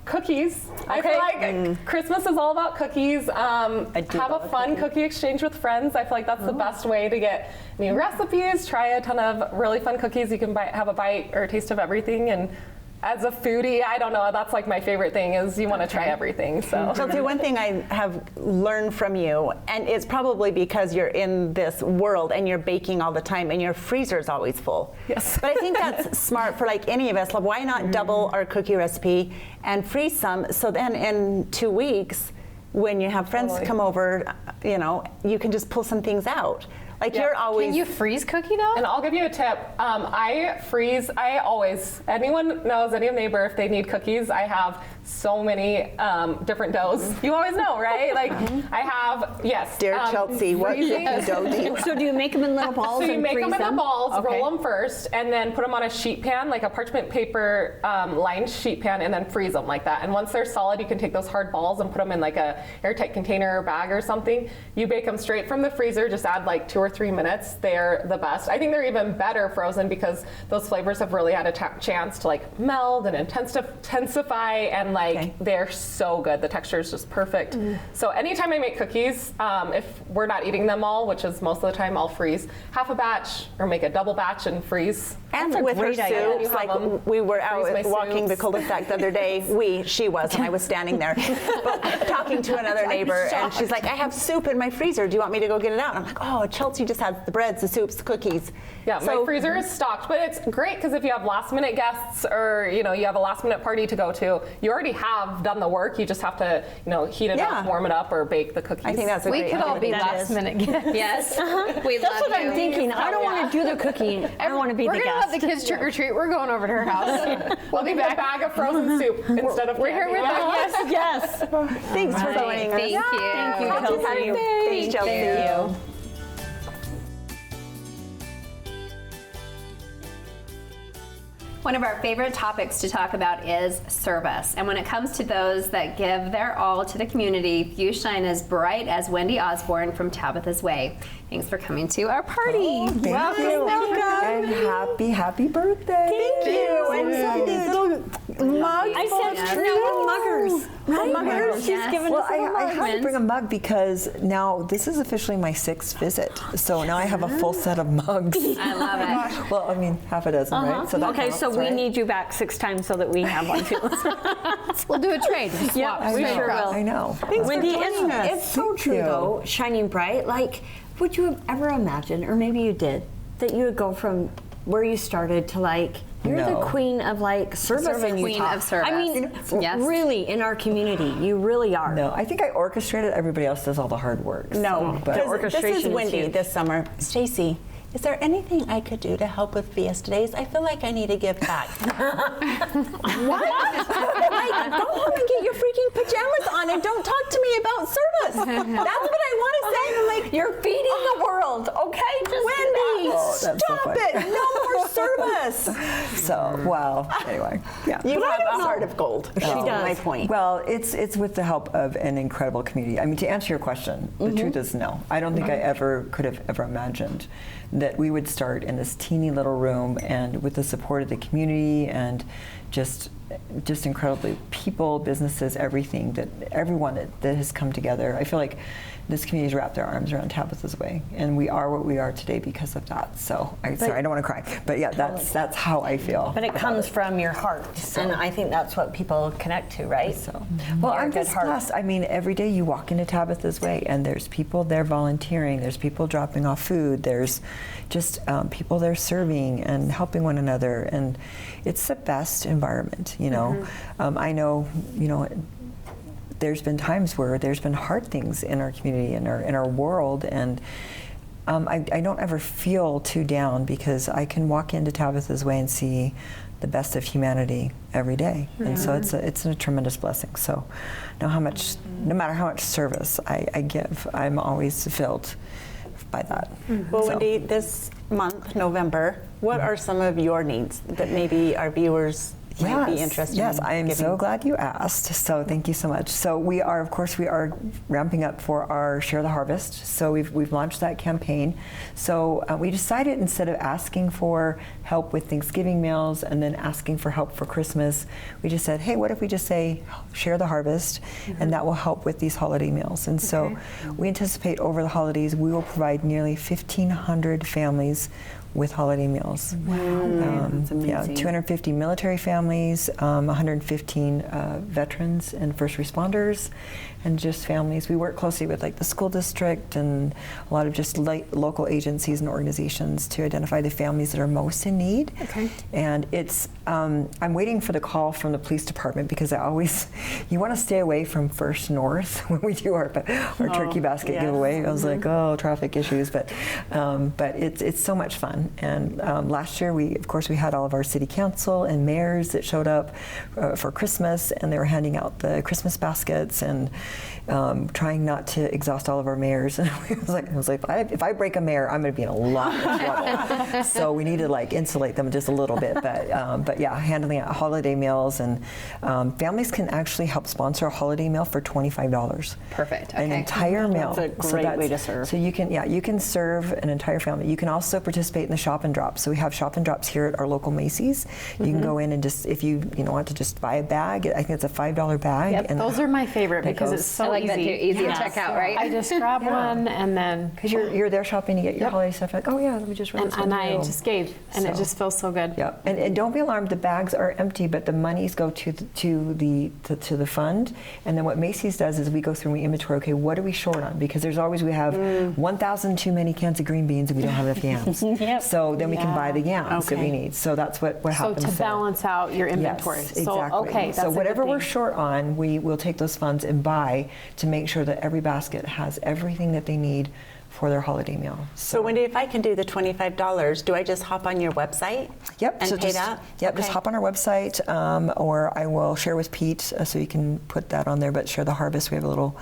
cookies. I feel like Christmas is all about cookies. Have a fun cookie exchange with friends. I feel like that's the best way to get new recipes. Try a ton of really fun cookies. You can have a bite or a taste of everything. And as a foodie, I don't know, that's like my favorite thing is you want to try everything. So. Chelsea, one thing I have learned from you, and it's probably because you're in this world and you're baking all the time and your freezer is always full. Yes. But I think that's smart for like any of us. Like, why not double our cookie recipe and freeze some so then in 2 weeks, when you have friends come over, you know, you can just pull some things out. Like you're always. Can you freeze cookie dough? And I'll give you a tip. Anyone knows, any neighbor, if they need cookies, I have so many different doughs. You always know, right? Like I have, yes. Dear Chelsea, what freezing. cookie dough do you So do you make them in little balls So you and make freeze them in the balls, Okay. roll them first, and then put them on a sheet pan, like a parchment paper lined sheet pan, and then freeze them like that. And once they're solid, you can take those hard balls and put them in like a airtight container or bag or something. You bake them straight from the freezer, just add like 2 or 3 minutes. They're the best. I think they're even better frozen because those flavors have really had a chance to like meld and intensify, and like they're so good. The texture is just perfect. So anytime I make cookies, if we're not eating them all, which is most of the time, I'll freeze half a batch or make a double batch and freeze. And with her great idea. soups, You have like them. we were Freeze my out walking the soups. cul-de-sac the other day. She was, and I was standing there, but talking to another neighbor, and she's like, "I have soup in my freezer. Do you want me to go get it out?" And I'm like, "Oh, Chelsea just has the breads, the soups, the cookies." Yeah, So- my freezer is stocked, but it's great because if you have last-minute guests or you have a last-minute party to go to, you already have done the work. You just have to heat it Yeah. up, warm it up, or bake the cookies. I think that's a We great could all idea. be last minute guests. Yes. We That's love what you. I'm thinking. I don't want to do the cooking. I want to be We're the gonna guest. let the kids trick or treat. We're going over to her house. We'll be Give me a back. bag of frozen soup instead of We're here candy. with the Yes. Thanks for joining us. Thank you. Thank you, Happy Chelsea. birthday. Thanks, Chelsea. One of our favorite topics to talk about is service. And when it comes to those that give their all to the community, few shine as bright as Wendy Osborne from Tabitha's Way. Thanks for coming to our party. Thank you. And happy birthday. Thank you. And so these little mugs. I said muggers. Muggers. She's Yes. given Well, us little I had to mugs. bring a mug because now this is officially my 6th visit. So now I have a full set of mugs. I love it. Well, I mean, half a dozen, right? So that Okay, counts, so we right? need you back 6 times so that we have one too. We'll do a trade. Yeah, I we know, sure will. I know. Wendy, joining us. it's so Thank true you. though, shining bright. Like, would you have ever imagined, or maybe you did, that you would go from where you started to like, you're No. the queen of like service in Queen Utah. of service. I mean, Yes. really, in our community, you really are. No, I think I orchestrated. Everybody else does all the hard work. No, but this orchestration is is Wendy huge. this summer. Stacy, is there anything I could do to help with Fiesta Days? I feel like I need to give back. What? Like, go home and get your freaking pajamas on and don't talk to me about service. That's what I want to say. I'm like, You're feeding the world, okay? Just Wendy, Oh, that's so stop funny. it. No more service. So, wow. Anyway, yeah. You But I have don't a know. heart of gold. She does. My point. Well, it's with the help of an incredible community. I mean, to answer your question, the truth is no. I don't think I ever could have ever imagined that we would start in this teeny little room and with the support of the community and just incredibly people, businesses, everything everyone that has come together. I feel like this community has wrapped their arms around Tabitha's Way, and we are what we are today because of that. So, sorry, I don't want to cry, but yeah, that's how I feel. But it about comes it. from your heart, and I think that's what people connect to, right? So, well, You're a I'm good just heart. blessed. I mean, every day you walk into Tabitha's Way, and there's people there volunteering. There's people dropping off food. There's just people there serving and helping one another, and it's the best environment. I know, there's been times where there's been hard things in our community, in our world, and I don't ever feel too down because I can walk into Tabitha's Way and see the best of humanity every day, and so it's a tremendous blessing. So, no matter how much service I give, I'm always filled by that. Well, So- Wendy, this month, November, what are some of your needs that maybe our viewers might be interested in? Yes, I am so glad you asked. So thank you so much. So we are ramping up for our Share the Harvest. So we've launched that campaign. So we decided instead of asking for help with Thanksgiving meals and then asking for help for Christmas, we just said, hey, what if we just say Share the Harvest, and that will help with these holiday meals. And so we anticipate over the holidays we will provide nearly 1,500 families with holiday meals. Wow, that's amazing. Yeah, 250 military families, 115 veterans and first responders, and just families. We work closely with like the school district and a lot of just local agencies and organizations to identify the families that are most in need. Okay. And it's, I'm waiting for the call from the police department because you want to stay away from First North when we do our turkey basket giveaway. I was like, oh, traffic issues, but it's so much fun. And last year, we had all of our city council and mayors that showed up for Christmas, and they were handing out the Christmas baskets and trying not to exhaust all of our mayors. And I was like, if I break a mayor, I'm going to be in a lot of trouble. So we need to like insulate them just a little bit. But yeah, handling out holiday meals, and families can actually help sponsor a holiday meal for $25. Perfect. An Okay. entire meal. That's a great way to serve. So you can serve an entire family. You can also participate in the shop and drop. So we have shop and drops here at our local Macy's. You can go in and just, if you want to just buy a bag, I think it's a $5 bag. Yep, and those are my favorite that because goes- it's so I like easy. that too. Easy Yes. to check out, right? I just grab one and then Because you're there shopping to get your holiday stuff. Like, oh yeah, let me just run this one and I through. just gave, and it So- just feels so good. Yeah, and don't be alarmed. The bags are empty, but the monies go to the fund. And then what Macy's does is we go through and we inventory. Okay, what are we short on? Because we have 1,000 too many cans of green beans and we don't have enough yams. Yep. So then we can buy the yams that we Okay. need. So that's what So happens. to there. balance out your inventory. Yes, So exactly. okay, that's so a good whatever we're thing. short on, we will take those funds and buy to make sure that every basket has everything that they need for their holiday meal. So Wendy, if I can do the $25, do I just hop on your website? Yep. And so pay just, that? Yep. Just Okay. hop on our website, or I will share with Pete, so you can put that on there. But Share the Harvest, we have a little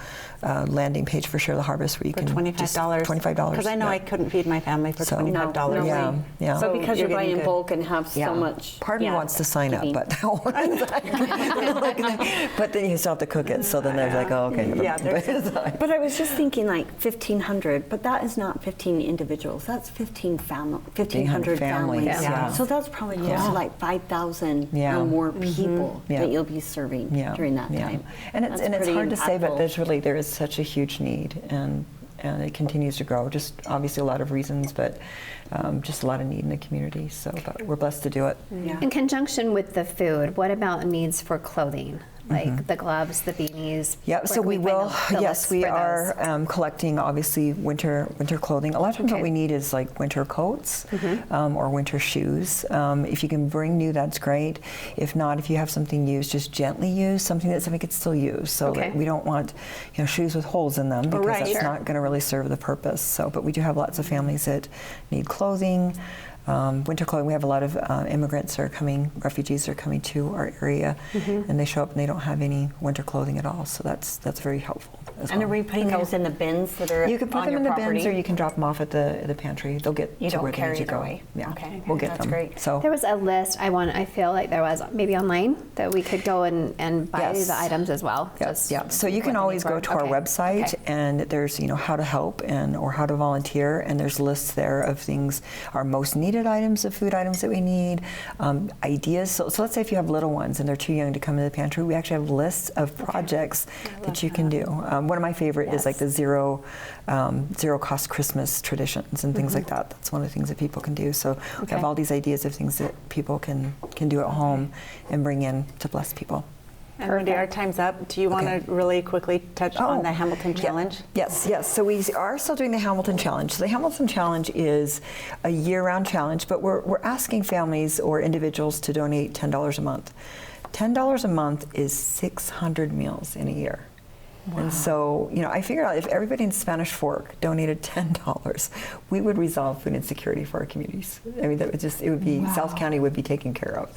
landing page for Share the Harvest where you For can $25. $25. Because I know yeah. I couldn't feed my family for So- $25. No Yeah, way. yeah. So because you're you're buying getting in good. bulk and have Yeah. so much. Part of me wants to sign up, giving. but but then you still have to cook it. So then there's like, oh, okay. never Yeah, mind. But I was just thinking like 1,500, but that is not 15 individuals. That's 1,500 families. yeah. So that's probably close to like 5,000 Yeah. or more people Yeah. that you'll be serving during that time. And That's it's pretty hard to say, but impactful. there is such a huge need, and it continues to grow. Just obviously a lot of reasons, but just a lot of need in the community. So but we're blessed to do it. In conjunction with the food, what about needs for clothing? Like the gloves, the beanies? Yep. Where So can we find will. the Yes, lists we for those? are collecting obviously winter clothing. A lot of times what Okay. we need is like winter coats or winter shoes. If you can bring new, that's great. If not, if you have something used, just gently used, something that somebody could still use. So Okay. that we don't want shoes with holes in them because right. that's Sure. not going to really serve the purpose. So, but we do have lots of families that need clothing. Winter clothing. We have a lot of immigrants are coming, refugees are coming to our area, and they show up and they don't have any winter clothing at all. So that's very helpful. As And are well. we putting those in the bins that are You can put on them your in the property? bins, or you can drop them off at the pantry. They'll get You to don't where they carry need to either go. way. Yeah, Okay. we'll get That's them. great. So There was a list I feel like there was maybe online that we could go and buy Yes. the items as well. yeah, just yeah. So you what can the always needs go were. to our Okay. website, Okay. and there's how to help or how to volunteer, and there's lists there of things, our most needed items, of food items that we need, ideas. So let's say if you have little ones and they're too young to come into the pantry, we actually have lists of projects that you can do. One of my favorite is like the zero cost Christmas traditions and things like that. That's one of the things that people can do. So we have all these ideas of things that people can do at home and bring in to bless people. And Wendy, our time's up. Do you want Okay. to really quickly touch on the Hamilton Challenge? Yes. So we are still doing the Hamilton Challenge. So the Hamilton Challenge is a year-round challenge, but we're asking families or individuals to donate $10 a month. $10 a month is 600 meals in a year. And so, I figured out if everybody in Spanish Fork donated $10, we would resolve food insecurity for our communities. I mean, it would be, South County would be taken care of.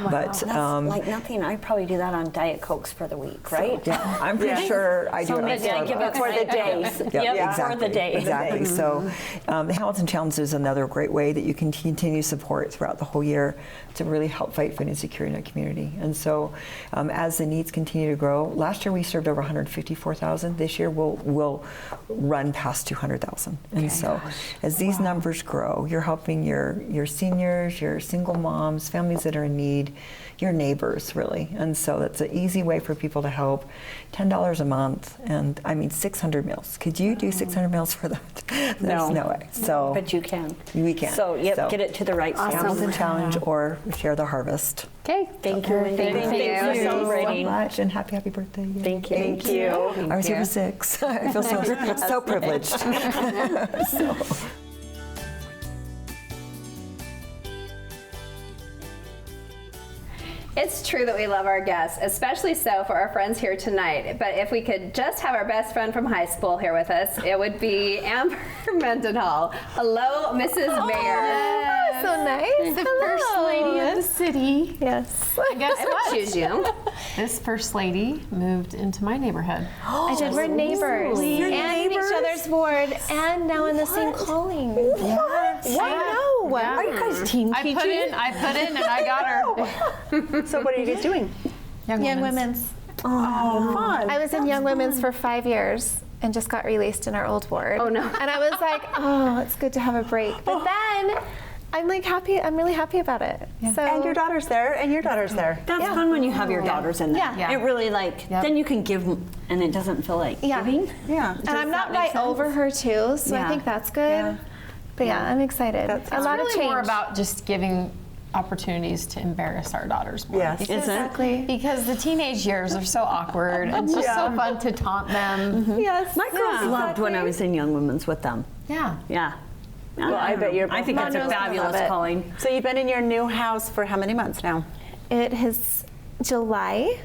But That's like nothing. I'd probably do that on Diet Cokes for the week, right? yeah, I'm pretty sure I do it on I give it Starbucks. for the days. Yep, for the day. Exactly. So the Hamilton Challenge is another great way that you can continue support throughout the whole year to really help fight food insecurity in our community. And so as the needs continue to grow, last year we served over 154,000. This year we'll run past 200,000. And so as these numbers grow, you're helping your seniors, your single moms, families that are in need, your neighbors, really. And so that's an easy way for people to help. $10 a month, and I mean 600 meals. Could you do 600 meals for that? There's no way. So, But you can. We can. So, get it to the right Hamilton Challenge or Share the Harvest. Okay. Thank you, Mindy. Thank you. for celebrating. So much, and happy birthday. Yay. Thank you. Thank you. I was here for 6. I feel so privileged. So. It's true that we love our guests, especially so for our friends here tonight. But if we could just have our best friend from high school here with us, it would be Amber Mendenhall. Hello, Mrs. Mayor. So nice. The first lady of the city. Yes. And guess I would what? choose you. This first lady moved into my neighborhood. I did. We're neighbors. You're and neighbors? each other's ward, and now in the same calling. What? Why no? Yeah. Are you guys teen I put in, and I got her. So what are you guys doing? Young Women's. Oh, fun. I was in Young Women's for 5 years and just got released in our old ward. Oh, no. And I was like, oh, it's good to have a break. But then I'm like happy. I'm really happy about it. So And your daughter's there, and your daughter's there. That's fun when you have your daughters in there. Yeah. It really then you can give, and it doesn't feel like giving. Yeah. and I'm not right over her too, so I Yeah. think that's good. Yeah. But yeah, I'm excited. That's a lot It's of really change. more about just giving opportunities to embarrass our daughters more. Yes. Because- Exactly. Because the teenage years are so awkward and it's just so fun to taunt them. Yes. My girls loved when I was in Young Women's with them. Yeah. Yeah. Well, I bet you're. I think it's a Monroe's gonna fabulous love it. calling. So you've been in your new house for how many months now? It has July.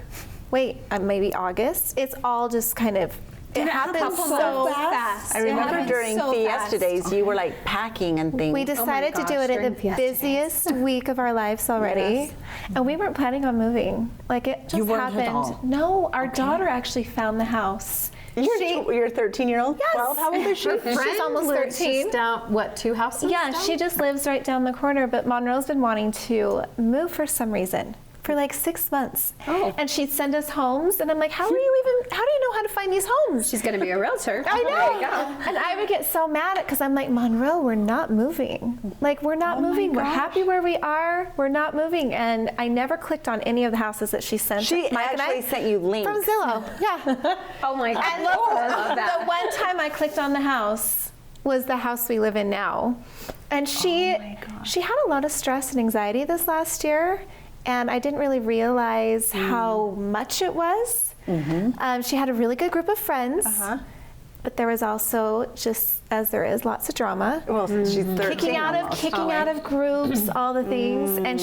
Wait, maybe August. It's all just kind of. It happens so fast. I It remember happens during so Fiesta fast. days, you were like packing and things. We decided to do it at the busiest week of our lives already, and we weren't planning on moving. Like it just You weren't at happened. all? No, our daughter actually found the house. Your 13-year-old? Yes. 12? How old is she? She's almost 13. Just 2 houses Yeah, down? she just lives right down the corner, but Monroe's been wanting to move for some reason for like 6 months. Oh. And she'd send us homes, and I'm like, how do you know how to find these homes? She's going to be a realtor. I There you go. know. And I would get so mad because I'm like, Monroe, we're not moving. Like, we're not moving. We're happy where we are. We're not moving. And I never clicked on any of the houses that she sent. She Mike and actually sent you links. From Zillow. Yeah. Oh my God. I love that. The one time I clicked on the house was the house we live in now. And she had a lot of stress and anxiety this last year, and I didn't really realize how much it was. She had a really good group of friends, but there was also, just as there is, lots of drama. Well, she's 13 Kicking out of groups, all the things, and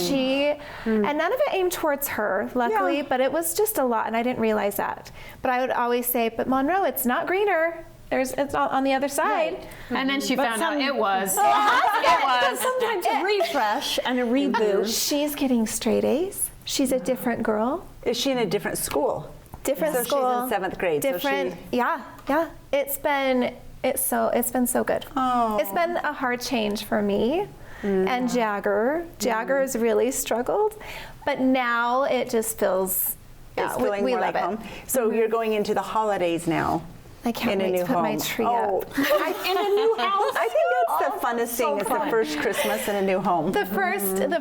and none of it aimed towards her, luckily, Yeah. but it was just a lot, and I didn't realize that. But I would always say, but Monroe, it's not greener. It's on the other side. And then she found out it was. But sometimes a refresh and a reboot. She's getting straight A's. She's a different girl. Is she in a different school? Different So school. she's in 7th grade. so Different. she- Yeah. It's been so good. Oh. It's been a hard change for me and Jagger. Jagger has really struggled, but now it just feels. It's we feeling more love like it. home. So you're going into the holidays now. I can't in a wait new to put home. my tree Oh. up. In a new house. I think that's the funnest thing. Is the first Christmas in a new home. The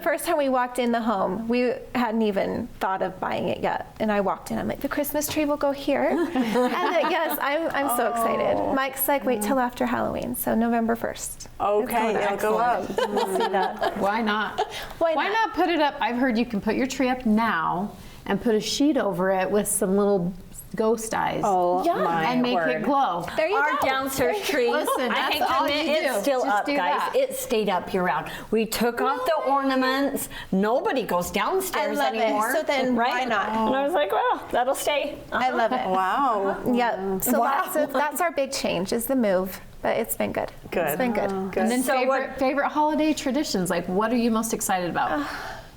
first time we walked in the home, we hadn't even thought of buying it yet. And I walked in, I'm like, the Christmas tree will go here. And yes, I'm so excited. Mike's like, wait till after Halloween, so November 1st. Okay, it'll go up. We'll see that. Why not? Why Why not put it up? I've heard you can put your tree up now and put a sheet over it with some little ghost eyes. Oh Yeah. my and make word. it glow. There you Our go. downstairs tree, Listen, I that's hate to all admit, you it's do. still Just up, do guys. that. It stayed up year round. We took off the ornaments. Nobody goes downstairs I love it. anymore. So then right? why not? And I was like, well, that'll stay. I love it. Wow. Yep. So that's our big change is the move, but it's been good. Good. It's been good. And then So favorite holiday traditions, like what are you most excited about?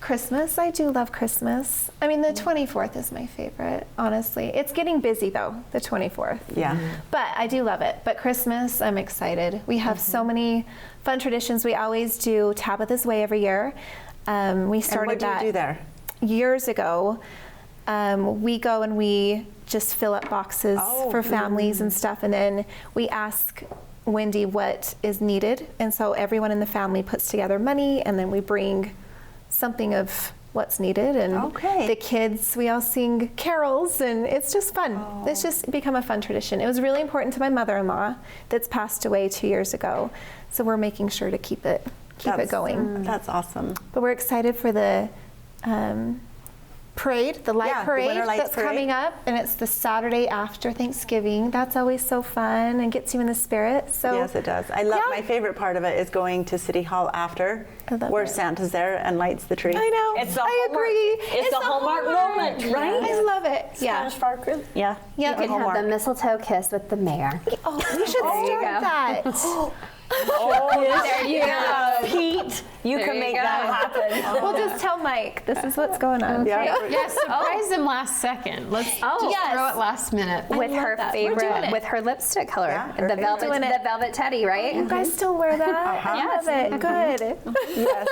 Christmas. I do love Christmas. I mean, the 24th is my favorite, honestly. It's getting busy though, the 24th. Yeah. But I do love it. But Christmas, I'm excited. We have so many fun traditions. We always do Tabitha's Way every year. We started what do you that do there? years ago. We go and we just fill up boxes for families and stuff, and then we ask Wendy what is needed, and so everyone in the family puts together money, and then we bring something of what's needed, and Okay. the kids, we all sing carols, and it's just fun. It's just become a fun tradition. It was really important to my mother-in-law that's passed away 2 years ago, so we're making sure to keep it going. That's awesome. But we're excited for the parade, the light Yeah, the parade Winter Lights that's Parade. coming up, and it's the Saturday after Thanksgiving. That's always so fun and gets you in the spirit. So Yes, it does. I love Yeah. my favorite part of it is going to City Hall after, I love where it. Santa's there and lights the tree. I know. It's the I Hallmark- agree. it's the Hallmark moment, right? I love it. Yeah. Spanish Far Cry. Yeah. Yeah. You can have the mistletoe kiss with the mayor. Oh, we should There you start go. that. There you go. Pete, you There can you make go. that happen. We'll just tell Mike this is what's going on. Yeah. Yeah, surprise them last second. Let's just yes. throw it last minute. With love her that. We're doing favorite, it. with her lipstick color, Yeah, her the favorite. Doing it. velvet teddy, right? You guys still wear that? I love it. Good. Yes.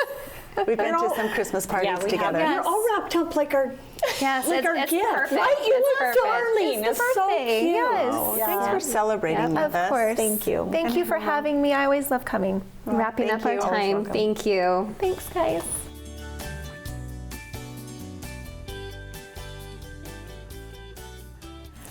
We've been to some Christmas parties Yeah, we together. have. You're all wrapped up like our Yes, like our it's gift, perfect. right? You It's look perfect. darling. It's so birthday, cute. yes. Yeah. Thanks for celebrating with Of us. course. Thank you. Thank you for having me. I always love coming. Wrapping Thank up our you. Always time. welcome. Thank you. Thanks, guys.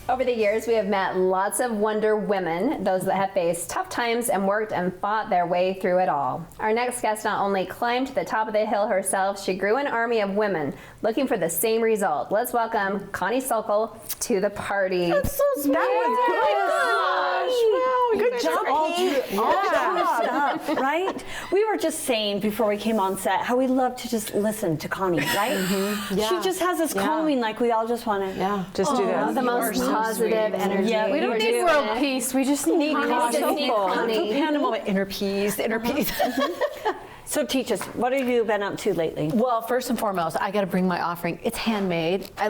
Over the years, we have met lots of Wonder Women, those that have faced tough times and worked and fought their way through it all. Our next guest not only climbed to the top of the hill herself, she grew an army of women looking for the same result. Let's welcome Connie Sokol to the party. That's so sweet. Good job, Stuff, right? We were just saying before we came on set how we love to just listen to Connie, right? She just has this calming, like we all just want to. Just do this. The most positive energy. Yeah, We don't need world peace. We just need Connie. Just need Connie. moment, inner peace. So teach us, what have you been up to lately? Well, first and foremost, I got to bring my offering. It's handmade. I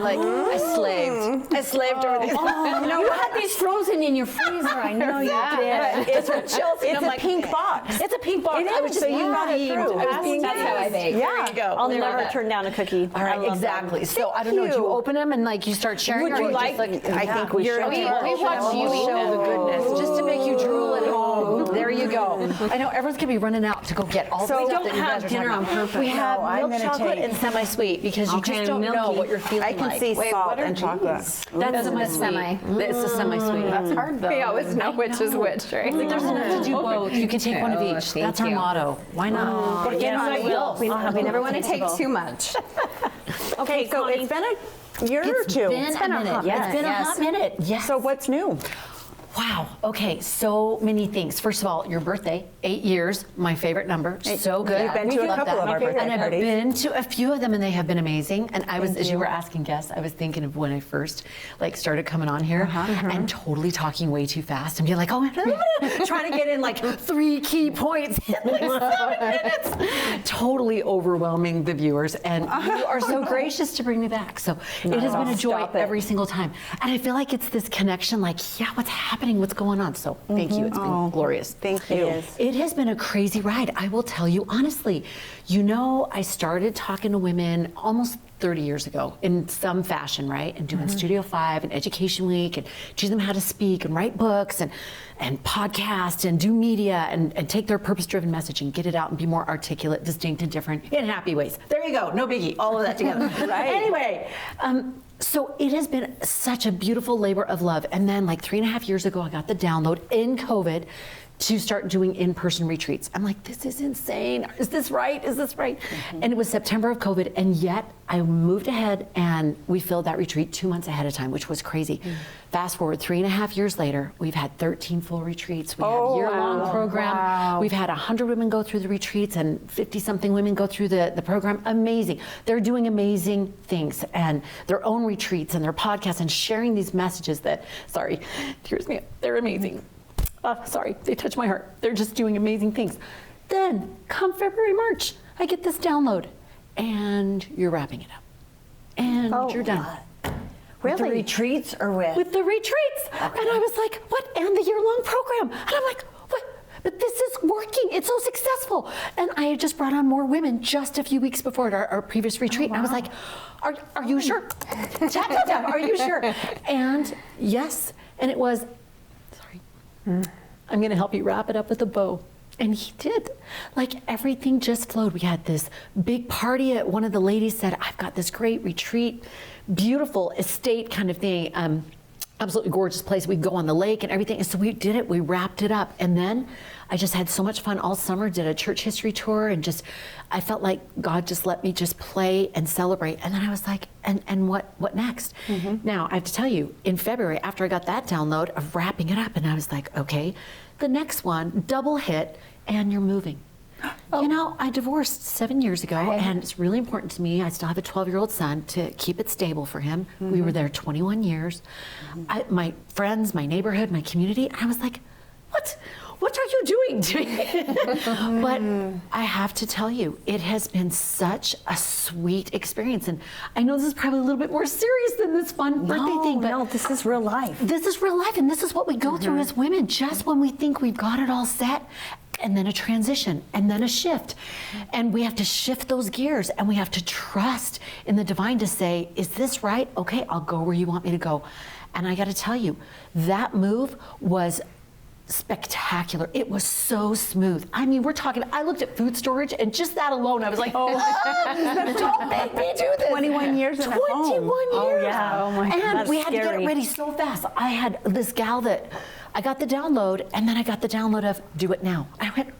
slaved over these. You had these frozen in your freezer. I know you did. It's a pink box. It's a pink box. It I was is, just so you got it being- through. I was being That's how I bake. Yeah. There you go. I'll There we never go. turn down a cookie. All right, exactly. So I don't know. Do you open them and like you start sharing? Would or you just, like- I think we should. We watch you eat show them. the goodness just to make you drool at home. There you go. I know everyone's gonna be running out to go get all So the we stuff don't that you have guys are dinner talking on about. purpose. We have No, I'm milk gonna chocolate take- and semi-sweet because you Okay, just don't know milky. what you're feeling I can like. see Wait, salt what are and chocolate. That's semi-sweet. semi. It's the semi-sweet. That's hard though. We always know which is which, right? Like there's enough to do both. You can take one of each. Thank That's our you. motto. Why not? yes, I will. We never want to take too much. Okay, so it's been a year or two. It's been a minute. It's been a hot minute. Yes. So what's new? Wow. Okay. So many things. First of all, your birthday, 8 years, my favorite number. So good. You've been to a Love couple that. of our birthday and I've parties. been to a few of them, and they have been amazing. And I was, as you were asking guests, I was thinking of when I first started coming on here and totally talking way too fast and being like, oh, trying to get in like 3 key points in like 7 minutes. Totally overwhelming the viewers, and you are so gracious to bring me back. So it has been a joy every single time, and I feel like it's this connection. Like, yeah, what's happening? What's going on? So thank you. It's been glorious. Thank you. It has been a crazy ride. I will tell you honestly. You know, I started talking to women almost 30 years ago in some fashion, right? And doing Studio 5 and Education Week and teaching them how to speak and write books and podcast and do media and take their purpose-driven message and get it out and be more articulate, distinct, and different in happy ways. There you go. No biggie. All of that together. Right. Anyway, So it has been such a beautiful labor of love. And then like 3.5 years ago, I got the download in COVID to start doing in-person retreats. I'm like, this is insane. Is this right? Is this right? And it was September of COVID, and yet I moved ahead and we filled that retreat 2 months ahead of time, which was crazy. Fast forward 3.5 years later, we've had 13 full retreats. We have a year-long program. We've had 100 women go through the retreats and 50-something women go through the program. Amazing. They're doing amazing things and their own retreats and their podcasts and sharing these messages that, sorry, tears me up. They're amazing. Sorry, they touch my heart. They're just doing amazing things. Then, come February, March, I get this download, and you're wrapping it up, and you're done. With the retreats or with? With the retreats. Okay. And I was like, what? And the year-long program. And I'm like, what? But this is working. It's so successful. And I had just brought on more women just a few weeks before at our previous retreat. And I was like, are you sure? Tap, tap, tap, are you sure? And yes, and it was, I'm going to help you wrap it up with a bow. And he did. Like everything just flowed. We had this big party. One of the ladies said, I've got this great retreat, beautiful estate kind of thing. Absolutely gorgeous place. We'd go on the lake and everything. And so we did it. We wrapped it up. And then I just had so much fun all summer, did a church history tour, and just, I felt like God just let me just play and celebrate. And then I was like, and what next? Now, I have to tell you, in February, after I got that download of wrapping it up, and I was like, okay, the next one, double hit, and you're moving. You know, I divorced 7 years ago, and it's really important to me. I still have a 12-year-old son to keep it stable for him. We were there 21 years. My friends, my neighborhood, my community, I was like, what are you doing to me? But I have to tell you, it has been such a sweet experience. And I know this is probably a little bit more serious than this fun birthday thing, but no, this is real life. This is real life, and this is what we go through as women, just when we think we've got it all set. And then a transition, and then a shift. And we have to shift those gears, and we have to trust in the divine to say, is this right? Okay, I'll go where you want me to go. And I gotta tell you, that move was spectacular. It was so smooth. I mean, we're talking, I looked at food storage, and just that alone, I was like, don't make me do this. 21 years in a home. 21 years. Oh, yeah. Oh, my God. And That's we had to get scary. it ready so fast. I had this gal that, I got the download, and then I got the download of do it now. I went,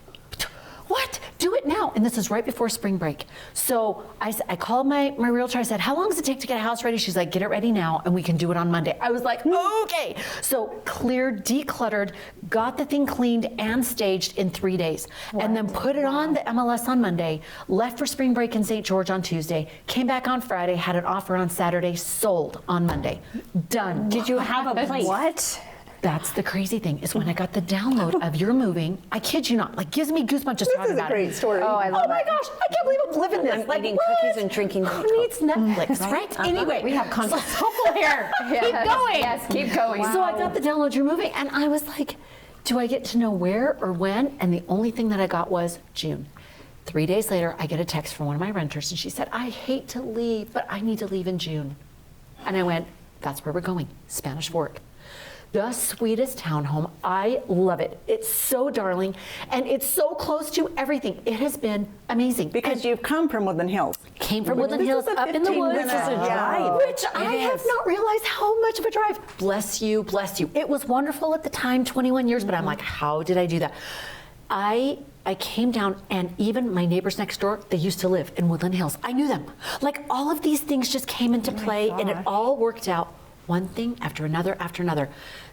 what? Do it now. And this is right before spring break. So I called my realtor. I said, how long does it take to get a house ready? She's like, get it ready now, and we can do it on Monday. I was like, okay. So cleared, decluttered, got the thing cleaned and staged in 3 days. And then put it on the MLS on Monday, left for spring break in St. George on Tuesday, came back on Friday, had an offer on Saturday, sold on Monday. Done. Did you have a place? What? That's the crazy thing, is when I got the download of You're Moving, I kid you not, like gives me goosebumps just talking about it. This is a great story. Oh, I love Oh my it. gosh, I can't believe I'm living this. I'm eating cookies and drinking Who Coke. needs Netflix, right? Anyway, We have content. here. Keep going. Yes, keep going. So I got the download You're Moving, and I was like, do I get to know where or when? And the only thing that I got was June. 3 days later, I get a text from one of my renters, and she said, I hate to leave, but I need to leave in June. And I went, that's where we're going, Spanish Fork. The sweetest townhome. I love it. It's so darling, and it's so close to everything. It has been amazing. Because you've come from Woodland Hills. Came from Woodland This Hills, is a up in the 15-minute woods. drive. Which I have not realized how much of a drive. Bless you, bless you. It was wonderful at the time, 21 years, but I'm like, how did I do that? I came down, and even my neighbors next door, they used to live in Woodland Hills. I knew them. Like, all of these things just came into play, and it all worked out. One thing after another after another.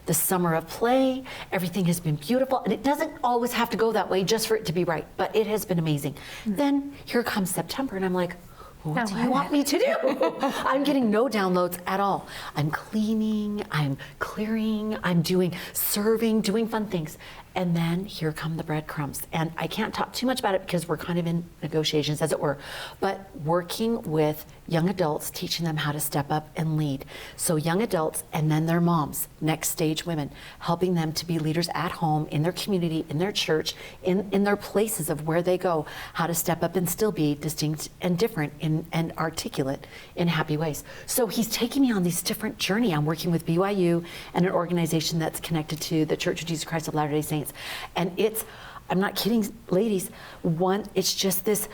The summer of play, everything has been beautiful, and it doesn't always have to go that way just for it to be right, but it has been amazing. Then here comes September, and I'm like, what do you want me to do? I'm getting no downloads at all. I'm cleaning, I'm clearing, I'm serving, doing fun things. And then here come the breadcrumbs. And I can't talk too much about it because we're kind of in negotiations, as it were. But working with young adults, teaching them how to step up and lead. So young adults and then their moms, next stage women, helping them to be leaders at home, in their community, in their church, in their places of where they go, how to step up and still be distinct and different and articulate in happy ways. So he's taking me on this different journey. I'm working with BYU and an organization that's connected to the Church of Jesus Christ of Latter-day Saints. And I'm not kidding, ladies, it's just this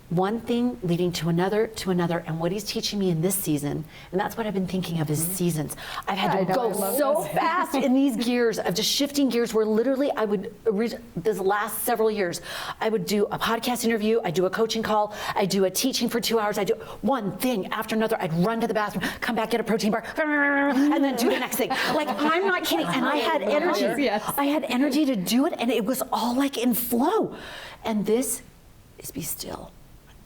one thing leading to another, and what he's teaching me in this season, and that's what I've been thinking of is seasons. I've had to go so fast in these gears of just shifting gears where literally I would, this last several years, I would do a podcast interview, I do a coaching call, I do a teaching for 2 hours, I do one thing after another, I'd run to the bathroom, come back, get a protein bar, and then do the next thing. Like, I'm not kidding, and I had energy. Yes. I had energy to do it, and it was all like in flow. And this is be still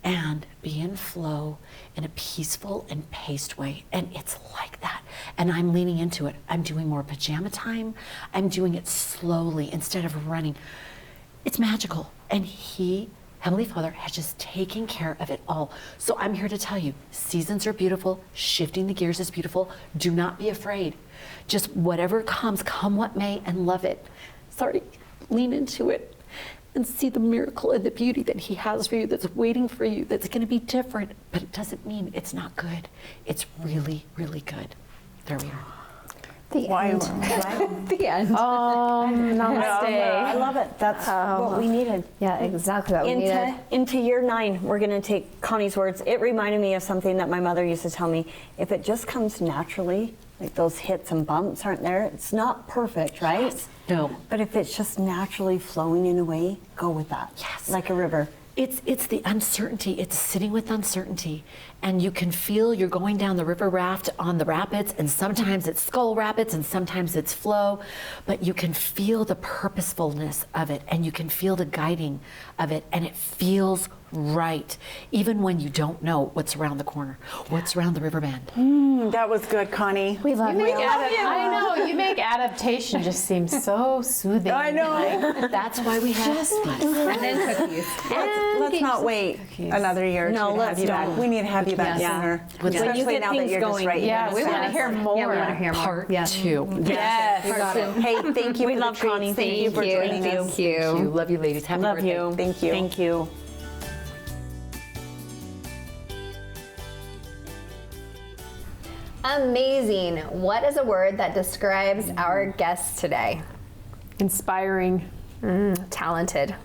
and be in flow in a peaceful and paced way. And it's like that. And I'm leaning into it. I'm doing more pajama time. I'm doing it slowly instead of running. It's magical. And he, Heavenly Father, has just taken care of it all. So I'm here to tell you, seasons are beautiful. Shifting the gears is beautiful. Do not be afraid. Just whatever comes, come what may, and love it. Sorry, lean into it. And see the miracle and the beauty that he has for you, that's waiting for you, that's going to be different, but it doesn't mean it's not good. It's really, really good. There we are. The end. The end. Namaste. I love it. That's what we needed. Yeah, exactly what we needed. Into year 9, we're going to take Connie's words. It reminded me of something that my mother used to tell me. If it just comes naturally, like those hits and bumps aren't there, it's not perfect, right? Yes. No. But if it's just naturally flowing in a way, go with that. Yes. Like a river. It's the uncertainty. It's sitting with uncertainty. And you can feel you're going down the river raft on the rapids, and sometimes it's Skull Rapids and sometimes it's flow, but you can feel the purposefulness of it, and you can feel the guiding of it, and it feels right, even when you don't know what's around the corner, what's around the river bend. That was good, Connie. We love you. I know, you make adaptation just seem so soothing. I know. Like, that's why we have these. And then cookies. Let's not wait another year or two to have you back. We need to have you back sooner. When Especially you get now that things you're just going. right. Yeah, we want to hear more. Yeah, we want to hear more. Part Yeah. 2. Yes. Hey, thank you We for love the treats. Connie. Thank you for joining us. Thank you. Love you, ladies. Happy Love birthday. you. Thank you. Thank you. Amazing. What is a word that describes our guest today? Inspiring. Talented.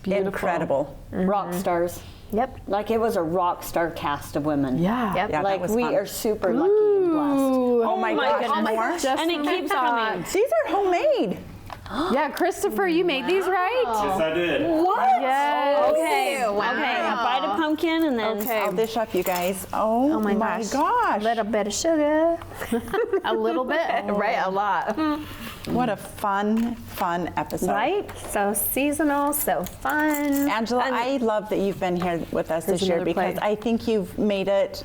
Beautiful. Incredible. Rock stars. Yep. Like it was a rock star cast of women. Yeah. Yep. Yeah, that Like was we fun. are super lucky and blessed. Oh my gosh, more? Just And it when we keeps thought- coming. These are homemade. Yeah, Christopher, you made these, right? Yes, I did. What? Yes. Okay. Wow. Okay. A bite of pumpkin and then I'll dish up, you guys. Oh, my my gosh. gosh. A little bit of sugar. A little bit. Right, a lot. What a fun episode. Right? So seasonal, so fun. Angela, I love that you've been here with us this year another because plate. I think you've made it.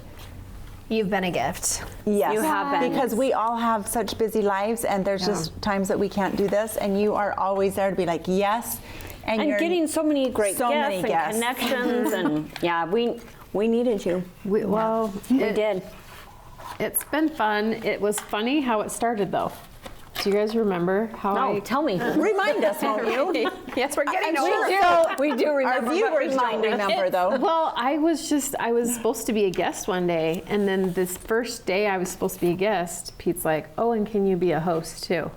You've been a gift. Yes, You have been. because we all have such busy lives, and there's just times that we can't do this, and you are always there to be like, yes, and you're getting so many great so guests many and guests. connections and yeah, we needed you. We did. It's been fun. It was funny how it started, though. Do you guys remember how No, tell me. Remind us, won't you? Yes, we're getting We do remember. Our viewers don't remember though. Well, I was supposed to be a guest one day, and then this first day I was supposed to be a guest, Pete's like, "Oh, and can you be a host too?"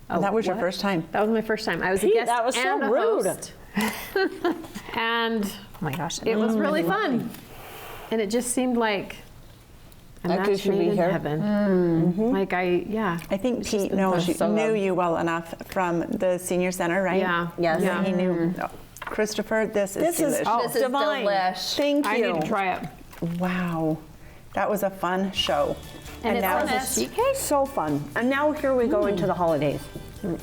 Oh, That was your what? first time. That was my first time. I was a Pete, guest that was so and a rude. host. And Oh my gosh. it was really fun. And it just seemed like a Like you match should made be in here. heaven. Like I think Pete knew you well enough from the senior center, right? Yeah. Yes. Yeah. He knew. Oh, Christopher, this is This is delicious. This is divine. delish. Thank you. I need to try it. Wow, that was a fun show. And it's now on a sheet cake? So fun. And now here we go into the holidays. Does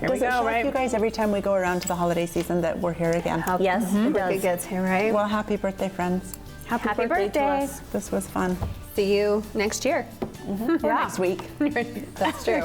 it shock you guys every time we go around to the holiday season that we're here again? Yes, it does. It gets here, right? Well, happy birthday, friends. Happy to birthday. us. This was fun. See you next year. Or next week. That's true.